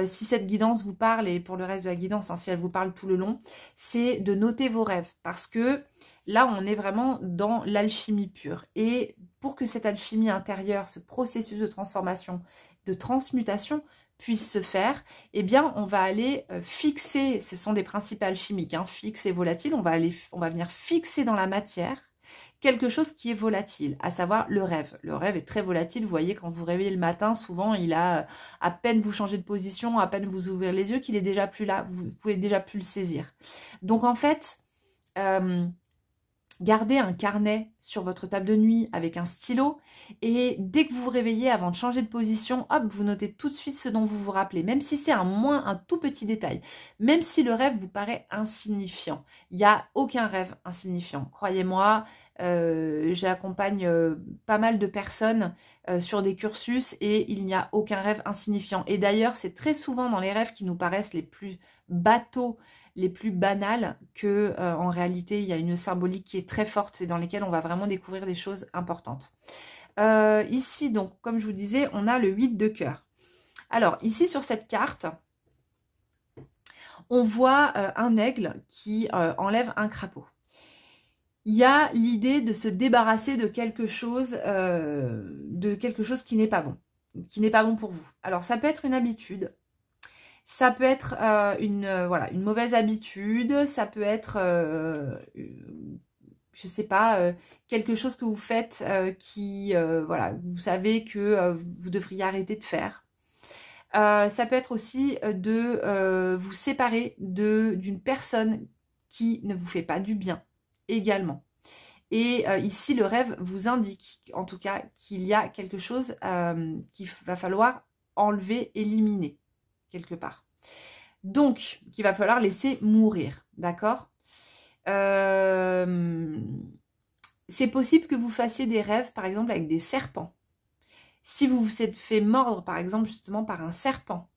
si cette guidance vous parle, et pour le reste de la guidance, hein, si elle vous parle tout le long, c'est de noter vos rêves. Parce que là, on est vraiment dans l'alchimie pure. Et pour que cette alchimie intérieure, ce processus de transformation, de transmutation, puisse se faire, eh bien, on va aller fixer, ce sont des principes alchimiques, hein, fixe et volatile, on va venir fixer dans la matière quelque chose qui est volatile, à savoir le rêve. Le rêve est très volatile, vous voyez, quand vous réveillez le matin, souvent, il a à peine vous changer de position, à peine vous ouvrir les yeux, qu'il est déjà plus là, vous pouvez déjà plus le saisir. Donc, en fait, gardez un carnet sur votre table de nuit avec un stylo et dès que vous vous réveillez, avant de changer de position, hop, vous notez tout de suite ce dont vous vous rappelez, même si c'est un tout petit détail, même si le rêve vous paraît insignifiant. Il n'y a aucun rêve insignifiant, croyez-moi. J'accompagne pas mal de personnes sur des cursus et il n'y a aucun rêve insignifiant. Et d'ailleurs, c'est très souvent dans les rêves qui nous paraissent les plus bateaux, les plus banales, que en réalité, il y a une symbolique qui est très forte et dans lesquelles on va vraiment découvrir des choses importantes. Ici, donc, comme je vous disais, on a le 8 de cœur. Alors, ici, sur cette carte, on voit un aigle qui enlève un crapaud. Il y a l'idée de se débarrasser de quelque chose qui n'est pas bon pour vous. Alors, ça peut être une habitude, ça peut être une mauvaise habitude, ça peut être, je sais pas, quelque chose que vous faites vous savez que vous devriez arrêter de faire. Ça peut être aussi de vous séparer d'une personne qui ne vous fait pas du bien également. Et ici, le rêve vous indique, en tout cas, qu'il y a quelque chose qu'il va falloir enlever, éliminer, quelque part. Donc, qu'il va falloir laisser mourir, d'accord ? C'est possible que vous fassiez des rêves, par exemple, avec des serpents. Si vous vous êtes fait mordre, par exemple, justement, par un serpent,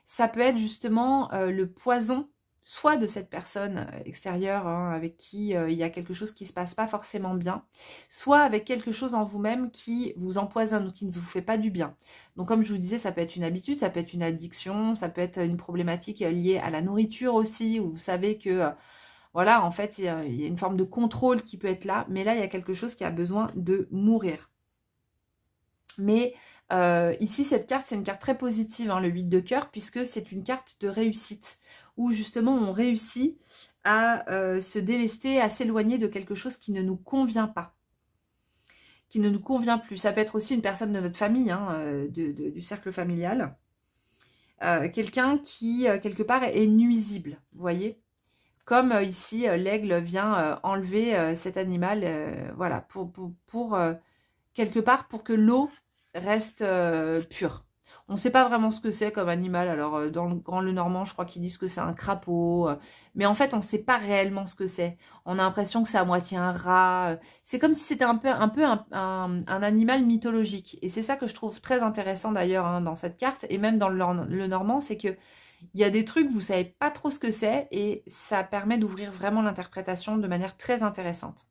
ça peut être justement le poison, soit de cette personne extérieure avec qui il y a quelque chose qui ne se passe pas forcément bien, soit avec quelque chose en vous-même qui vous empoisonne ou qui ne vous fait pas du bien. Donc comme je vous disais, ça peut être une habitude, ça peut être une addiction, ça peut être une problématique liée à la nourriture aussi, où vous savez que, voilà, en fait, il y a une forme de contrôle qui peut être là, mais là, il y a quelque chose qui a besoin de mourir. Mais ici, cette carte, c'est une carte très positive, hein, le 8 de cœur, puisque c'est une carte de réussite, où justement on réussit à se délester, à s'éloigner de quelque chose qui ne nous convient pas, qui ne nous convient plus. Ça peut être aussi une personne de notre famille, hein, du cercle familial, quelqu'un qui, quelque part, est nuisible, vous voyez. Comme ici, l'aigle vient enlever cet animal, voilà, pour quelque part, pour que l'eau reste pure. On ne sait pas vraiment ce que c'est comme animal. Alors, dans le Grand Lenormand, je crois qu'ils disent que c'est un crapaud. Mais en fait, on ne sait pas réellement ce que c'est. On a l'impression que c'est à moitié un rat. C'est comme si c'était un peu un animal mythologique. Et c'est ça que je trouve très intéressant d'ailleurs, hein, dans cette carte. Et même dans le Lenormand, c'est que il y a des trucs, vous ne savez pas trop ce que c'est. Et ça permet d'ouvrir vraiment l'interprétation de manière très intéressante.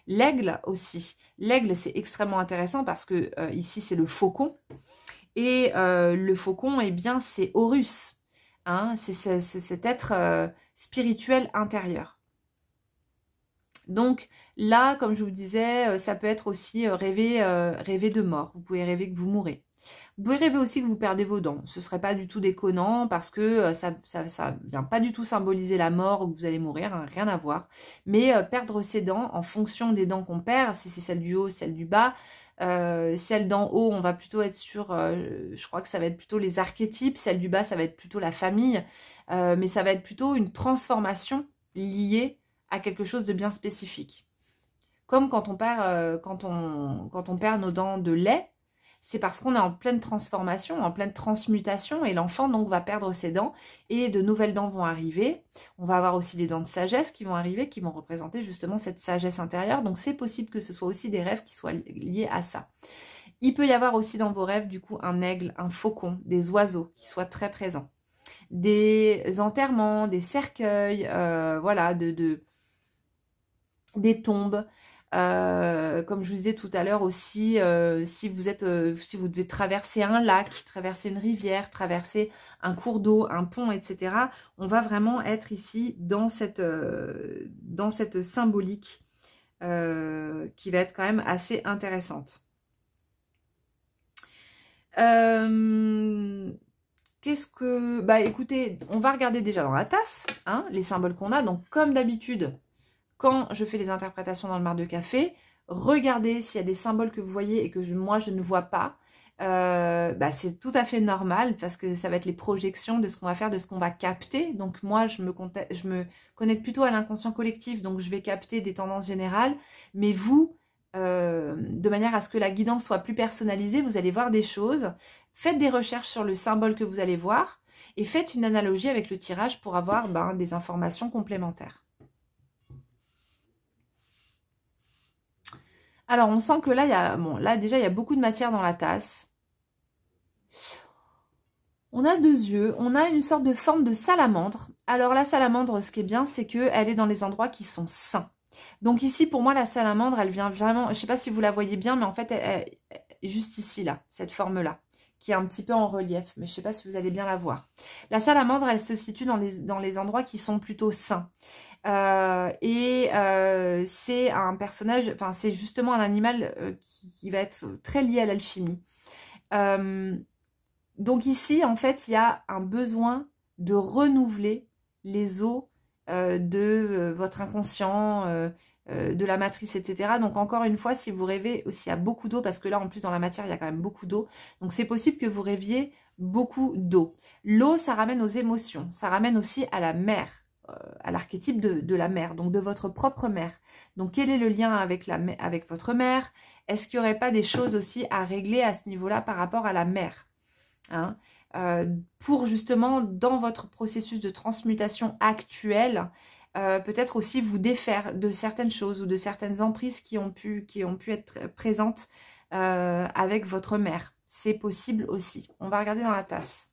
L'aigle aussi. L'aigle, c'est extrêmement intéressant parce que ici, c'est le faucon. Et le faucon, eh bien, c'est Horus. Hein, c'est cet être spirituel intérieur. Donc là, comme je vous disais, ça peut être aussi rêver de mort. Vous pouvez rêver que vous mourrez. Vous pouvez rêver aussi que vous perdez vos dents. Ce ne serait pas du tout déconnant parce que ça vient pas du tout symboliser la mort ou que vous allez mourir, hein, rien à voir. Mais perdre ses dents en fonction des dents qu'on perd, si c'est celle du haut, celle du bas. Celle d'en haut, on va plutôt être sur, je crois que ça va être plutôt les archétypes. Celle du bas, ça va être plutôt la famille. Mais ça va être plutôt une transformation liée à quelque chose de bien spécifique. Comme quand on perd, quand on perd nos dents de lait, c'est parce qu'on est en pleine transformation, en pleine transmutation, et l'enfant donc va perdre ses dents, et de nouvelles dents vont arriver. On va avoir aussi des dents de sagesse qui vont arriver, qui vont représenter justement cette sagesse intérieure. Donc c'est possible que ce soit aussi des rêves qui soient liés à ça. Il peut y avoir aussi dans vos rêves du coup un aigle, un faucon, des oiseaux qui soient très présents. Des enterrements, des cercueils, voilà, des tombes. Comme je vous disais tout à l'heure aussi, si vous devez traverser un lac, traverser une rivière, traverser un cours d'eau, un pont, etc. On va vraiment être ici dans cette symbolique qui va être quand même assez intéressante. Bah écoutez, on va regarder déjà dans la tasse, hein, les symboles qu'on a. Donc comme d'habitude, quand je fais les interprétations dans le mar de café, regardez s'il y a des symboles que vous voyez et que moi je ne vois pas. Bah, c'est tout à fait normal parce que ça va être les projections de ce qu'on va faire, de ce qu'on va capter. Donc moi je me connecte plutôt à l'inconscient collectif, donc je vais capter des tendances générales. Mais vous, de manière à ce que la guidance soit plus personnalisée, vous allez voir des choses. Faites des recherches sur le symbole que vous allez voir et faites une analogie avec le tirage pour avoir des informations complémentaires. Alors, on sent que là, déjà, il y a beaucoup de matière dans la tasse. On a 2 yeux, on a une sorte de forme de salamandre. Alors, la salamandre, ce qui est bien, c'est qu'elle est dans les endroits qui sont sains. Donc ici, pour moi, la salamandre, elle vient vraiment... Je ne sais pas si vous la voyez bien, mais en fait, elle est juste ici, là, cette forme-là, qui est un petit peu en relief, mais je ne sais pas si vous allez bien la voir. La salamandre, elle se situe dans les endroits qui sont plutôt sains. C'est un personnage, enfin c'est justement un animal qui va être très lié à l'alchimie. Donc ici, en fait, il y a un besoin de renouveler les eaux de votre inconscient, de la matrice, etc. Donc encore une fois, si vous rêvez aussi à beaucoup d'eau, parce que là, en plus, dans la matière, il y a quand même beaucoup d'eau. Donc c'est possible que vous rêviez beaucoup d'eau. L'eau, ça ramène aux émotions, ça ramène aussi à la mer. À l'archétype de la mère, donc de votre propre mère. Donc quel est le lien avec votre mère? Est-ce qu'il n'y aurait pas des choses aussi à régler à ce niveau-là par rapport à la mère, hein? Pour justement, dans votre processus de transmutation actuel, peut-être aussi vous défaire de certaines choses ou de certaines emprises qui ont pu être présentes avec votre mère. C'est possible aussi. On va regarder dans la tasse.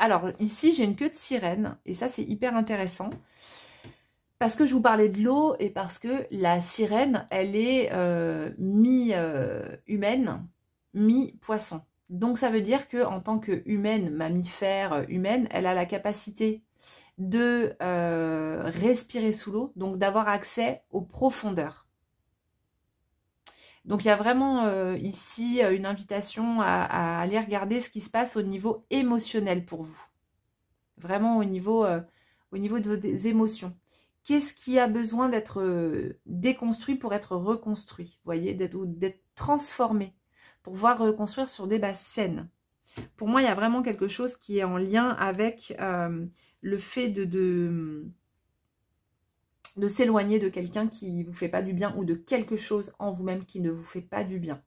Alors, ici, j'ai une queue de sirène, et ça, c'est hyper intéressant, parce que je vous parlais de l'eau, et parce que la sirène, elle est mi-humaine, mi-poisson. Donc, ça veut dire qu'en tant qu'humaine, mammifère humaine, elle a la capacité de respirer sous l'eau, donc d'avoir accès aux profondeurs. Donc, il y a vraiment ici une invitation à aller regarder ce qui se passe au niveau émotionnel pour vous. Vraiment au niveau de vos émotions. Qu'est-ce qui a besoin d'être déconstruit pour être reconstruit? Vous voyez, d'être transformé pour pouvoir reconstruire sur des bases saines. Pour moi, il y a vraiment quelque chose qui est en lien avec le fait de s'éloigner de quelqu'un qui ne vous fait pas du bien ou de quelque chose en vous-même qui ne vous fait pas du bien.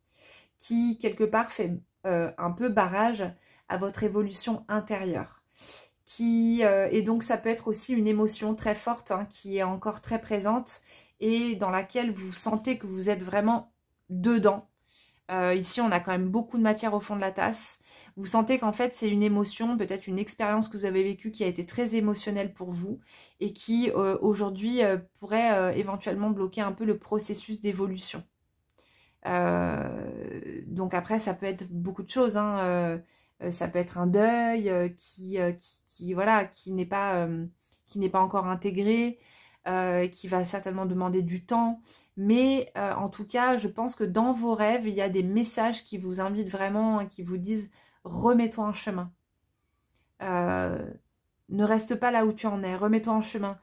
Qui, quelque part, fait un peu barrage à votre évolution intérieure. Et donc, ça peut être aussi une émotion très forte hein, qui est encore très présente et dans laquelle vous sentez que vous êtes vraiment dedans. Ici, on a quand même beaucoup de matière au fond de la tasse. Vous sentez qu'en fait, c'est une émotion, peut-être une expérience que vous avez vécue qui a été très émotionnelle pour vous et qui, aujourd'hui, pourrait éventuellement bloquer un peu le processus d'évolution. Donc après, ça peut être beaucoup de choses. Hein, ça peut être un deuil qui n'est pas encore intégré, qui va certainement demander du temps. Mais en tout cas, je pense que dans vos rêves, il y a des messages qui vous invitent vraiment, hein, qui vous disent « remets-toi en chemin ». Ne reste pas là où tu en es, remets-toi en chemin.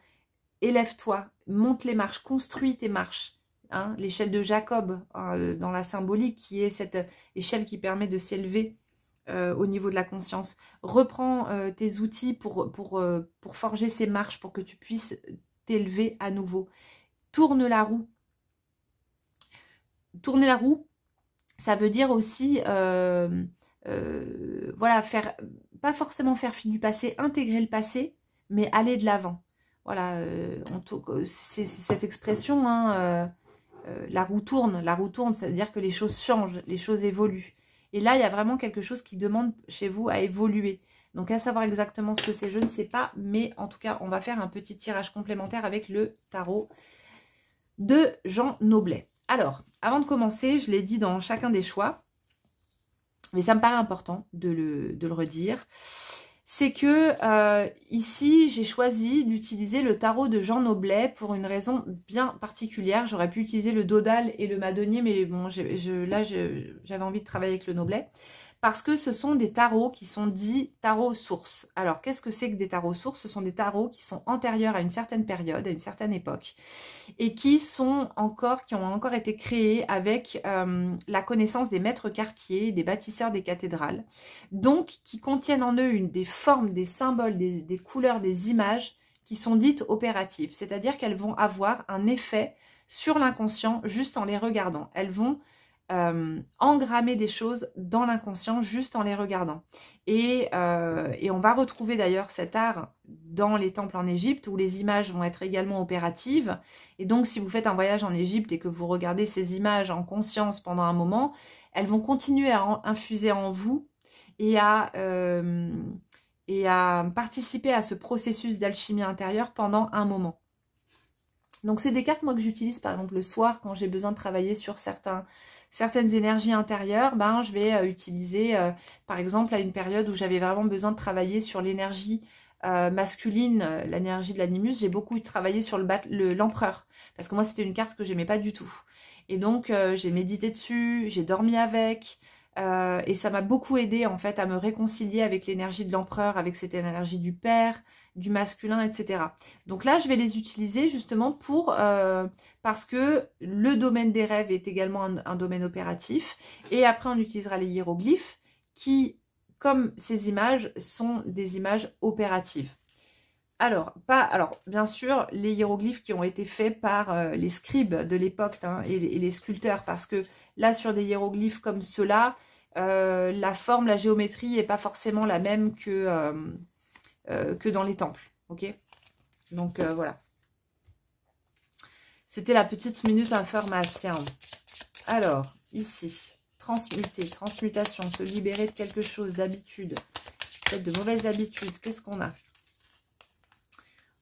Élève-toi, monte les marches, construis tes marches. Hein, l'échelle de Jacob dans la symbolique, qui est cette échelle qui permet de s'élever au niveau de la conscience. Reprends tes outils pour forger ces marches, pour que tu puisses t'élever à nouveau. Tourne la roue. Tourner la roue, ça veut dire aussi, voilà, pas forcément faire fi du passé, intégrer le passé, mais aller de l'avant. Voilà, c'est cette expression, hein, la roue tourne, ça veut dire que les choses changent, les choses évoluent. Et là, il y a vraiment quelque chose qui demande chez vous à évoluer. Donc à savoir exactement ce que c'est, je ne sais pas, mais en tout cas, on va faire un petit tirage complémentaire avec le tarot de Jean Noblet. Alors, avant de commencer, je l'ai dit dans chacun des choix, mais ça me paraît important de le redire, c'est que ici, j'ai choisi d'utiliser le tarot de Jean Noblet pour une raison bien particulière. J'aurais pu utiliser le Dodal et le Madonier, mais bon, là, j'avais envie de travailler avec le Noblet. Parce que ce sont des tarots qui sont dits tarots sources. Alors, qu'est-ce que c'est que des tarots sources? Ce sont des tarots qui sont antérieurs à une certaine période, à une certaine époque, et qui ont encore été créés avec la connaissance des maîtres quartiers, des bâtisseurs des cathédrales, donc qui contiennent en eux des formes, des symboles, des couleurs, des images qui sont dites opératives, c'est-à-dire qu'elles vont avoir un effet sur l'inconscient juste en les regardant. Elles vont engrammer des choses dans l'inconscient juste en les regardant. Et on va retrouver d'ailleurs cet art dans les temples en Égypte où les images vont être également opératives. Et donc si vous faites un voyage en Égypte et que vous regardez ces images en conscience pendant un moment, elles vont continuer à infuser en vous et à participer à ce processus d'alchimie intérieure pendant un moment. Donc c'est des cartes moi que j'utilise par exemple le soir quand j'ai besoin de travailler sur certaines énergies intérieures, ben, je vais utiliser, par exemple, à une période où j'avais vraiment besoin de travailler sur l'énergie masculine, l'énergie de l'animus, j'ai beaucoup travaillé sur l'empereur, parce que moi, c'était une carte que j'aimais pas du tout. Et donc, j'ai médité dessus, j'ai dormi avec, et ça m'a beaucoup aidé, en fait, à me réconcilier avec l'énergie de l'empereur, avec cette énergie du père, du masculin, etc. Donc là, je vais les utiliser justement parce que le domaine des rêves est également un domaine opératif. Et après, on utilisera les hiéroglyphes qui, comme ces images, sont des images opératives. Alors, bien sûr, les hiéroglyphes qui ont été faits par les scribes de l'époque hein, et les sculpteurs, parce que là, sur des hiéroglyphes comme ceux-là, la forme, la géométrie n'est pas forcément la même que dans les temples, ok? Donc voilà. C'était la petite minute information. Alors, ici, transmuter, transmutation, se libérer de quelque chose, d'habitude, peut-être de mauvaises habitudes. Qu'est-ce qu'on a?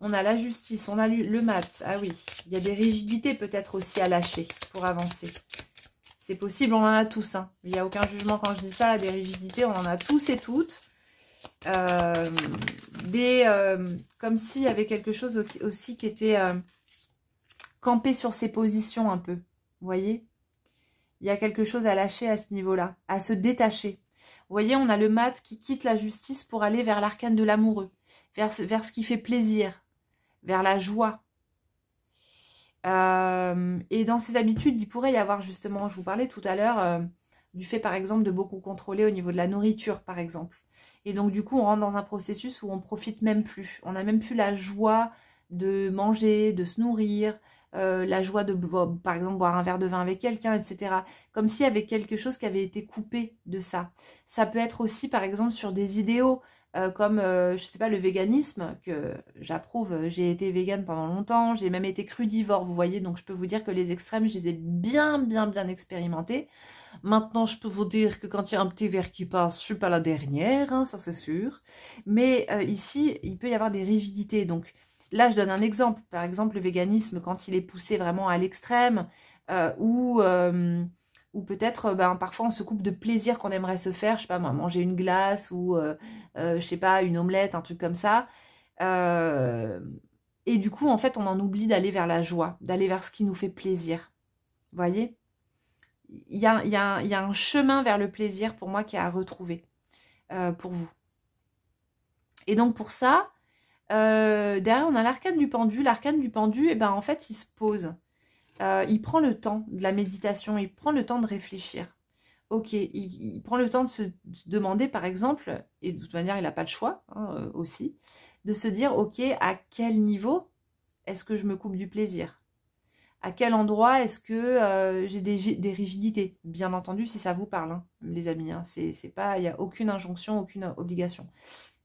On a la justice, on a le mat. Ah oui, il y a des rigidités peut-être aussi à lâcher pour avancer. C'est possible, on en a tous. Hein. Il n'y a aucun jugement quand je dis ça, des rigidités, on en a tous et toutes. Comme s'il y avait quelque chose aussi qui était campé sur ses positions un peu. Vous voyez? Il y a quelque chose à lâcher à ce niveau-là, à se détacher. Vous voyez, on a le mat qui quitte la justice pour aller vers l'arcane de l'amoureux, vers ce qui fait plaisir, vers la joie. Et dans ces habitudes, il pourrait y avoir justement, je vous parlais tout à l'heure, du fait par exemple de beaucoup contrôler au niveau de la nourriture par exemple. Et donc du coup, on rentre dans un processus où on profite même plus. On n'a même plus la joie de manger, de se nourrir, la joie de, par exemple, boire un verre de vin avec quelqu'un, etc. Comme s'il y avait quelque chose qui avait été coupé de ça. Ça peut être aussi, par exemple, sur des idéaux, comme, je sais pas, le véganisme, que j'approuve. J'ai été végane pendant longtemps, j'ai même été crudivore, vous voyez. Donc je peux vous dire que les extrêmes, je les ai bien expérimentés. Maintenant, je peux vous dire que quand il y a un petit verre qui passe, je suis pas la dernière, hein, ça c'est sûr. Mais ici, il peut y avoir des rigidités. Donc là, je donne un exemple. Par exemple, le véganisme, quand il est poussé vraiment à l'extrême, ou peut-être, parfois, on se coupe de plaisir qu'on aimerait se faire. Je sais pas, moi, manger une glace ou, je sais pas, une omelette, un truc comme ça. Et du coup, en fait, on en oublie d'aller vers la joie, d'aller vers ce qui nous fait plaisir. Vous voyez ? Il y a un chemin vers le plaisir pour moi qui est à retrouver pour vous. Et donc pour ça, derrière on a l'arcane du pendu. L'arcane du pendu, en fait, il se pose. Il prend le temps de la méditation, il prend le temps de réfléchir. Ok, il prend le temps de se demander, par exemple, et de toute manière, il n'a pas le choix aussi, de se dire, ok, à quel niveau est-ce que je me coupe du plaisir ? À quel endroit est-ce que j'ai des rigidités? Bien entendu, si ça vous parle, hein, les amis. Hein, c'est pas, il n'y a aucune injonction, aucune obligation.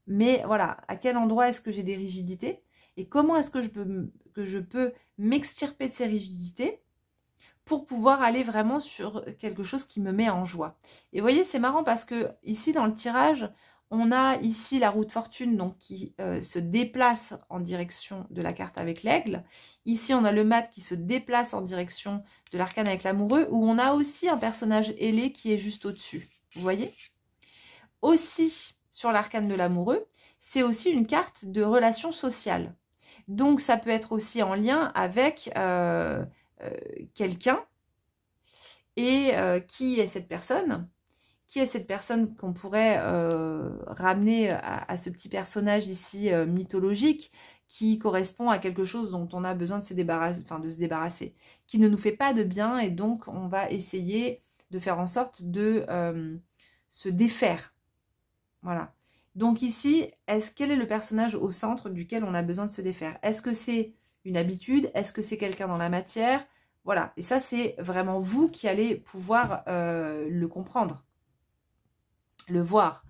Mais voilà, à quel endroit est-ce que j'ai des rigidités? Et comment est-ce que je peux m'extirper de ces rigidités pour pouvoir aller vraiment sur quelque chose qui me met en joie? Et vous voyez, c'est marrant parce que ici, dans le tirage, On a ici la roue de fortune donc, qui se déplace en direction de la carte avec l'aigle. Ici, on a le mat qui se déplace en direction de l'arcane avec l'amoureux, où on a aussi un personnage ailé qui est juste au-dessus. Vous voyez? Aussi, sur l'arcane de l'amoureux, c'est aussi une carte de relation sociale. Donc, ça peut être aussi en lien avec quelqu'un. Et qui est cette personne? Qui est cette personne qu'on pourrait ramener à ce petit personnage ici mythologique qui correspond à quelque chose dont on a besoin de se débarrasser, qui ne nous fait pas de bien et donc on va essayer de faire en sorte de se défaire. Voilà. Donc ici, quel est le personnage au centre duquel on a besoin de se défaire? Est-ce que c'est une habitude? Est-ce que c'est quelqu'un dans la matière? Voilà. Et ça, c'est vraiment vous qui allez pouvoir le comprendre. Le voir.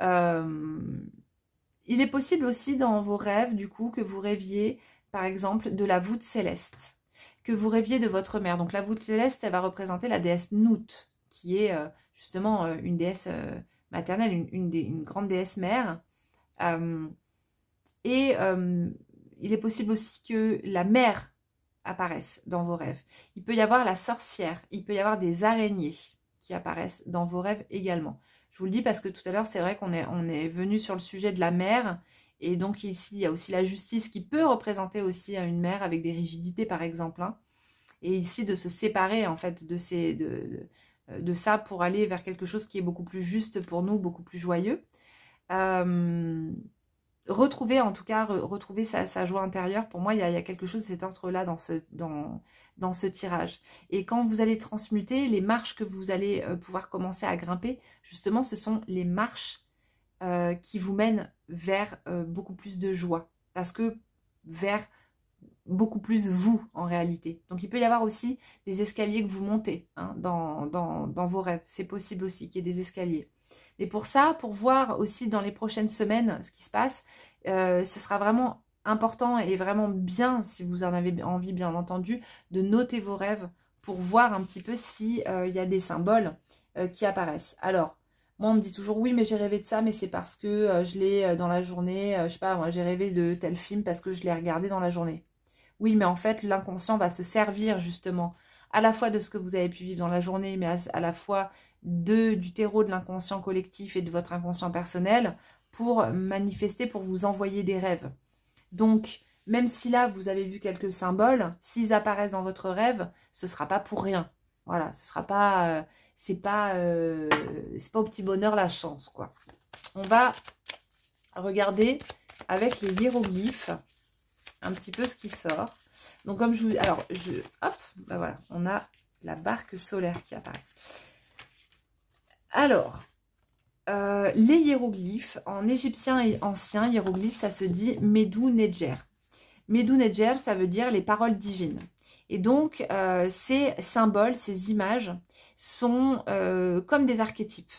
Il est possible aussi dans vos rêves, du coup, que vous rêviez, par exemple, de la voûte céleste, que vous rêviez de votre mère. Donc la voûte céleste, elle va représenter la déesse Nout, qui est justement une déesse maternelle, une grande déesse mère. Il est possible aussi que la mère apparaisse dans vos rêves. Il peut y avoir la sorcière, il peut y avoir des araignées qui apparaissent dans vos rêves également. Je vous le dis parce que tout à l'heure, c'est vrai qu'on est venu sur le sujet de la mère. Et donc ici, il y a aussi la justice qui peut représenter aussi une mère avec des rigidités, par exemple. Hein. Et ici, de se séparer en fait de ça pour aller vers quelque chose qui est beaucoup plus juste pour nous, beaucoup plus joyeux. Retrouver en tout cas, retrouver sa joie intérieure. Pour moi, il y a quelque chose de cet ordre-là dans ce tirage. Et quand vous allez transmuter, les marches que vous allez pouvoir commencer à grimper, justement, ce sont les marches qui vous mènent vers beaucoup plus de joie. Parce que vers beaucoup plus vous, en réalité. Donc, il peut y avoir aussi des escaliers que vous montez hein, dans vos rêves. C'est possible aussi qu'il y ait des escaliers. Et pour ça, pour voir aussi dans les prochaines semaines ce qui se passe, ce sera vraiment important et vraiment bien, si vous en avez envie bien entendu, de noter vos rêves pour voir un petit peu s'il y a des symboles qui apparaissent. Alors, moi on me dit toujours oui mais j'ai rêvé de ça, mais c'est parce que je l'ai dans la journée, je sais pas, moi j'ai rêvé de tel film parce que je l'ai regardé dans la journée. Oui mais en fait l'inconscient va se servir justement à la fois de ce que vous avez pu vivre dans la journée, mais à la fois du terreau de l'inconscient collectif et de votre inconscient personnel pour manifester, pour vous envoyer des rêves. Donc, même si là, vous avez vu quelques symboles, s'ils apparaissent dans votre rêve, ce ne sera pas pour rien. Voilà, ce sera pas... c'est pas au petit bonheur la chance, quoi. On va regarder avec les hiéroglyphes un petit peu ce qui sort. Donc, comme je vous... Alors, hop, ben voilà, on a la barque solaire qui apparaît. Alors, les hiéroglyphes, en égyptien et ancien, hiéroglyphes, ça se dit Medou Nedjer. Medou Nedjer, ça veut dire les paroles divines. Et donc, ces symboles, ces images sont comme des archétypes.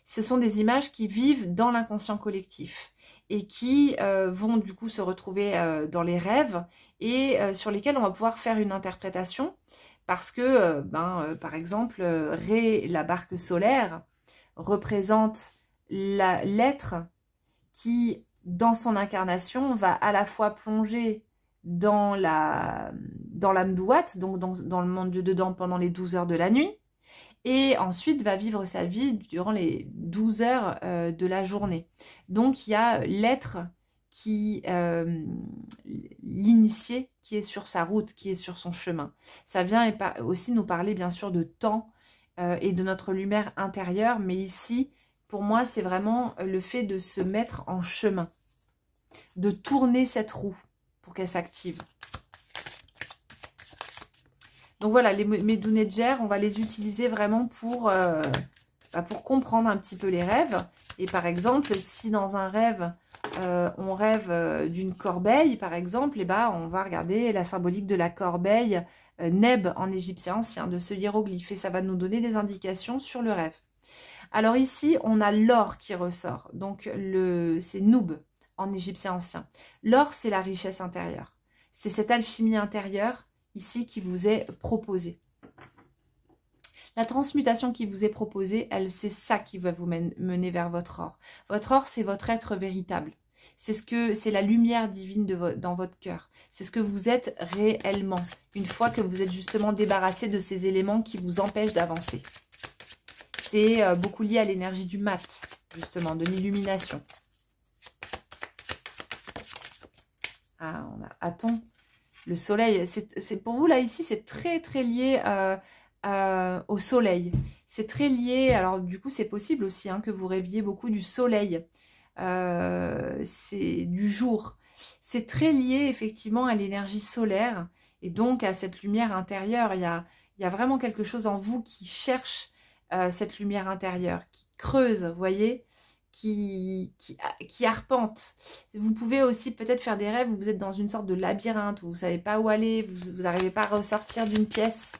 Ce sont des images qui vivent dans l'inconscient collectif et qui vont du coup se retrouver dans les rêves et sur lesquels on va pouvoir faire une interprétation parce que, par exemple, Ré, la barque solaire, représente l'être qui, dans son incarnation, va à la fois plonger dans l'Amdouat, donc dans le monde de dedans pendant les 12 heures de la nuit, et ensuite va vivre sa vie durant les 12 heures de la journée. Donc il y a l'être qui, l'initié, qui est sur sa route, qui est sur son chemin. Ça vient aussi nous parler bien sûr de temps, et de notre lumière intérieure, mais ici, pour moi, c'est vraiment le fait de se mettre en chemin, de tourner cette roue pour qu'elle s'active. Donc voilà, les Medou Nedjer, on va les utiliser vraiment pour comprendre un petit peu les rêves. Et par exemple, si dans un rêve, on rêve d'une corbeille, par exemple, et on va regarder la symbolique de la corbeille, Neb en égyptien ancien, de ce hiéroglyphe, et ça va nous donner des indications sur le rêve. Alors ici, on a l'or qui ressort, donc c'est Noub en égyptien ancien. L'or, c'est la richesse intérieure. C'est cette alchimie intérieure ici qui vous est proposée. La transmutation qui vous est proposée, c'est ça qui va vous mener vers votre or. Votre or, c'est votre être véritable. C'est la lumière divine dans votre cœur. C'est ce que vous êtes réellement, une fois que vous êtes justement débarrassé de ces éléments qui vous empêchent d'avancer. C'est beaucoup lié à l'énergie du mat, justement, de l'illumination. Ah, on a Aton, le soleil. C'est pour vous, là, ici, c'est très, très lié au soleil. C'est très lié, alors du coup, c'est possible aussi hein, que vous rêviez beaucoup du soleil. C'est du jour. C'est très lié, effectivement, à l'énergie solaire et donc à cette lumière intérieure. Il y a vraiment quelque chose en vous qui cherche cette lumière intérieure, qui creuse, vous voyez, qui arpente. Vous pouvez aussi peut-être faire des rêves où vous êtes dans une sorte de labyrinthe, où vous ne savez pas où aller, vous n'arrivez pas à ressortir d'une pièce.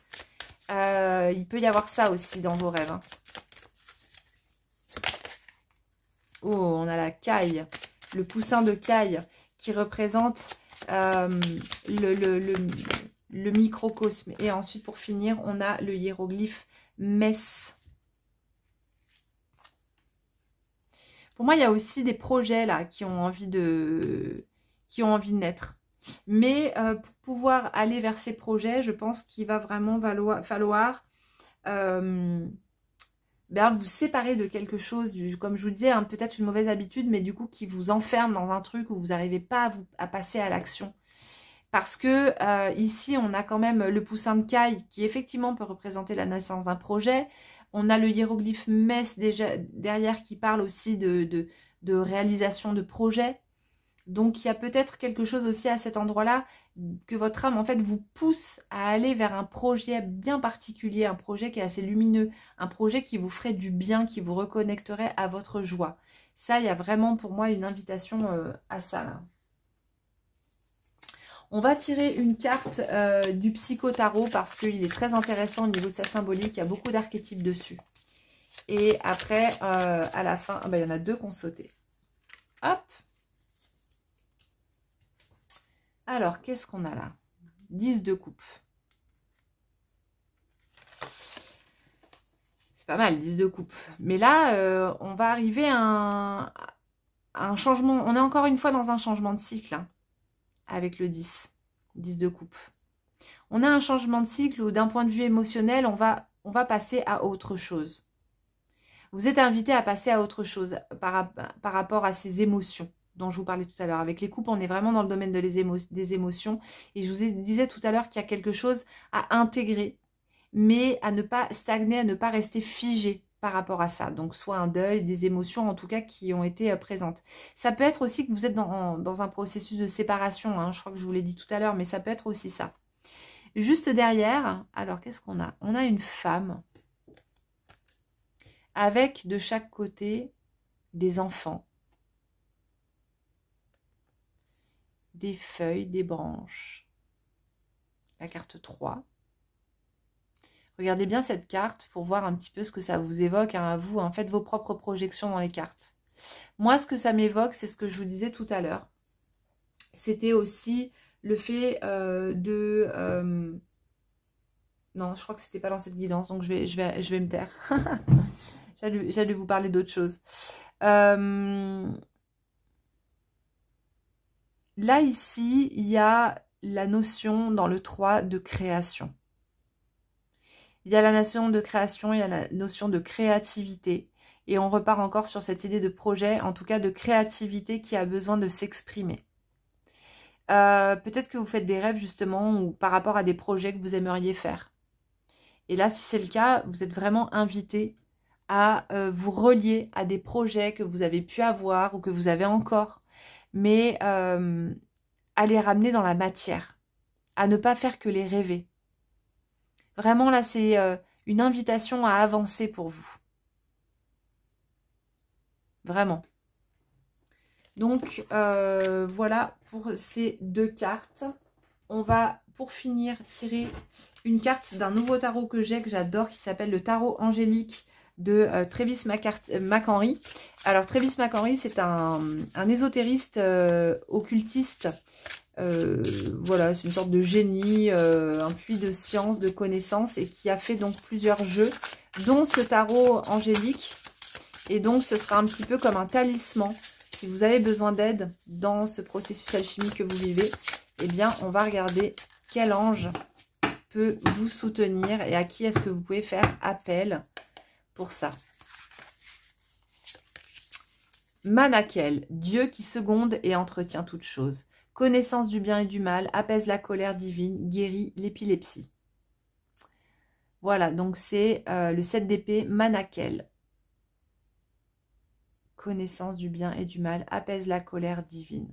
Il peut y avoir ça aussi dans vos rêves. Hein. Oh, on a la caille, le poussin de caille qui représente le microcosme. Et ensuite, pour finir, on a le hiéroglyphe Mess. Pour moi, il y a aussi des projets là qui ont envie de naître. Mais pour pouvoir aller vers ces projets, je pense qu'il va vraiment falloir vous séparer de quelque chose, comme je vous disais, hein, peut-être une mauvaise habitude, mais du coup qui vous enferme dans un truc où vous n'arrivez pas à passer à l'action. Parce que ici, on a quand même le poussin de caille qui effectivement peut représenter la naissance d'un projet. On a le hiéroglyphe Mess déjà derrière qui parle aussi de réalisation de projets. Donc, il y a peut-être quelque chose aussi à cet endroit-là que votre âme, en fait, vous pousse à aller vers un projet bien particulier, un projet qui est assez lumineux, un projet qui vous ferait du bien, qui vous reconnecterait à votre joie. Ça, il y a vraiment pour moi une invitation à ça, là. On va tirer une carte du Psycho-Tarot parce qu'il est très intéressant au niveau de sa symbolique. Il y a beaucoup d'archétypes dessus. Et après, à la fin, il y en a deux qui ont sauté. Hop! Alors, qu'est-ce qu'on a là? 10 de coupe. C'est pas mal, 10 de coupe. Mais là, on va arriver à un changement. On est encore une fois dans un changement de cycle. Hein. Avec le 10 de coupe. On a un changement de cycle où d'un point de vue émotionnel, on va passer à autre chose. Vous êtes invité à passer à autre chose par rapport à ces émotions dont je vous parlais tout à l'heure. Avec les coupes, on est vraiment dans le domaine des émotions. Et je vous disais tout à l'heure qu'il y a quelque chose à intégrer, mais à ne pas stagner, à ne pas rester figé par rapport à ça. Donc, soit un deuil, des émotions en tout cas qui ont été présentes. Ça peut être aussi que vous êtes dans un processus de séparation. Hein, je crois que je vous l'ai dit tout à l'heure, mais ça peut être aussi ça. Juste derrière, alors qu'est-ce qu'on a? On a une femme avec de chaque côté des enfants, des feuilles, des branches. La carte 3. Regardez bien cette carte pour voir un petit peu ce que ça vous évoque à vous. Hein. Faites vos propres projections dans les cartes. Moi, ce que ça m'évoque, c'est ce que je vous disais tout à l'heure. C'était aussi le fait non, je crois que c'était pas dans cette guidance, donc je vais me taire. J'allais vous parler d'autre chose. Là, ici, il y a la notion dans le 3 de création. Il y a la notion de création, il y a la notion de créativité. Et on repart encore sur cette idée de projet, en tout cas de créativité qui a besoin de s'exprimer. Peut-être que vous faites des rêves justement ou par rapport à des projets que vous aimeriez faire. Et là, si c'est le cas, vous êtes vraiment invité à vous relier à des projets que vous avez pu avoir ou que vous avez encore. Mais à les ramener dans la matière. À ne pas faire que les rêver. Vraiment, là, c'est une invitation à avancer pour vous. Vraiment. Donc, voilà pour ces deux cartes. On va, pour finir, tirer une carte d'un nouveau tarot que j'adore, qui s'appelle le tarot angélique de Travis McHenry. Alors, Travis McHenry, c'est un ésotériste occultiste Voilà, c'est une sorte de génie, un puits de science, de connaissances, et qui a fait donc plusieurs jeux, dont ce tarot angélique. Et donc, ce sera un petit peu comme un talisman. Si vous avez besoin d'aide dans ce processus alchimique que vous vivez, eh bien, on va regarder quel ange peut vous soutenir et à qui est-ce que vous pouvez faire appel pour ça. Manakel, Dieu qui seconde et entretient toutes choses. Connaissance du bien et du mal, apaise la colère divine, guérit l'épilepsie. Voilà, donc c'est le 7 d'épée, Manakel. Connaissance du bien et du mal, apaise la colère divine.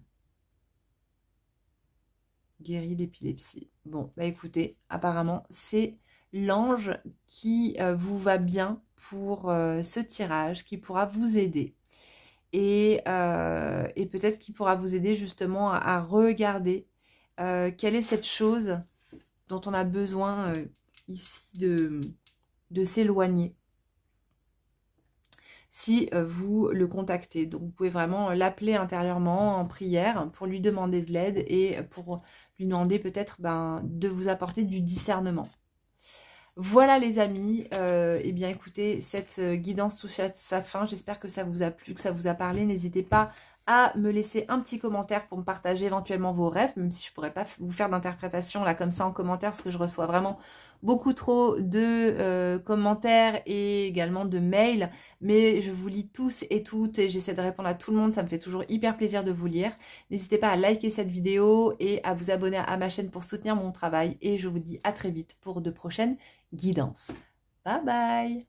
Guérit l'épilepsie. Bon, bah écoutez, apparemment, c'est l'ange qui vous va bien pour ce tirage, qui pourra vous aider. Et peut-être qu'il pourra vous aider justement à regarder quelle est cette chose dont on a besoin ici de s'éloigner. Si vous le contactez. Donc, vous pouvez vraiment l'appeler intérieurement en prière pour lui demander de l'aide et pour lui demander peut-être de vous apporter du discernement. Voilà les amis, eh bien écoutez, cette guidance touche à sa fin. J'espère que ça vous a plu, que ça vous a parlé. N'hésitez pas à me laisser un petit commentaire pour me partager éventuellement vos rêves, même si je ne pourrais pas vous faire d'interprétation là comme ça en commentaire, parce que je reçois vraiment beaucoup trop de commentaires et également de mails, mais je vous lis tous et toutes et j'essaie de répondre à tout le monde, ça me fait toujours hyper plaisir de vous lire. N'hésitez pas à liker cette vidéo et à vous abonner à ma chaîne pour soutenir mon travail, et je vous dis à très vite pour de prochaines guidances. Bye bye!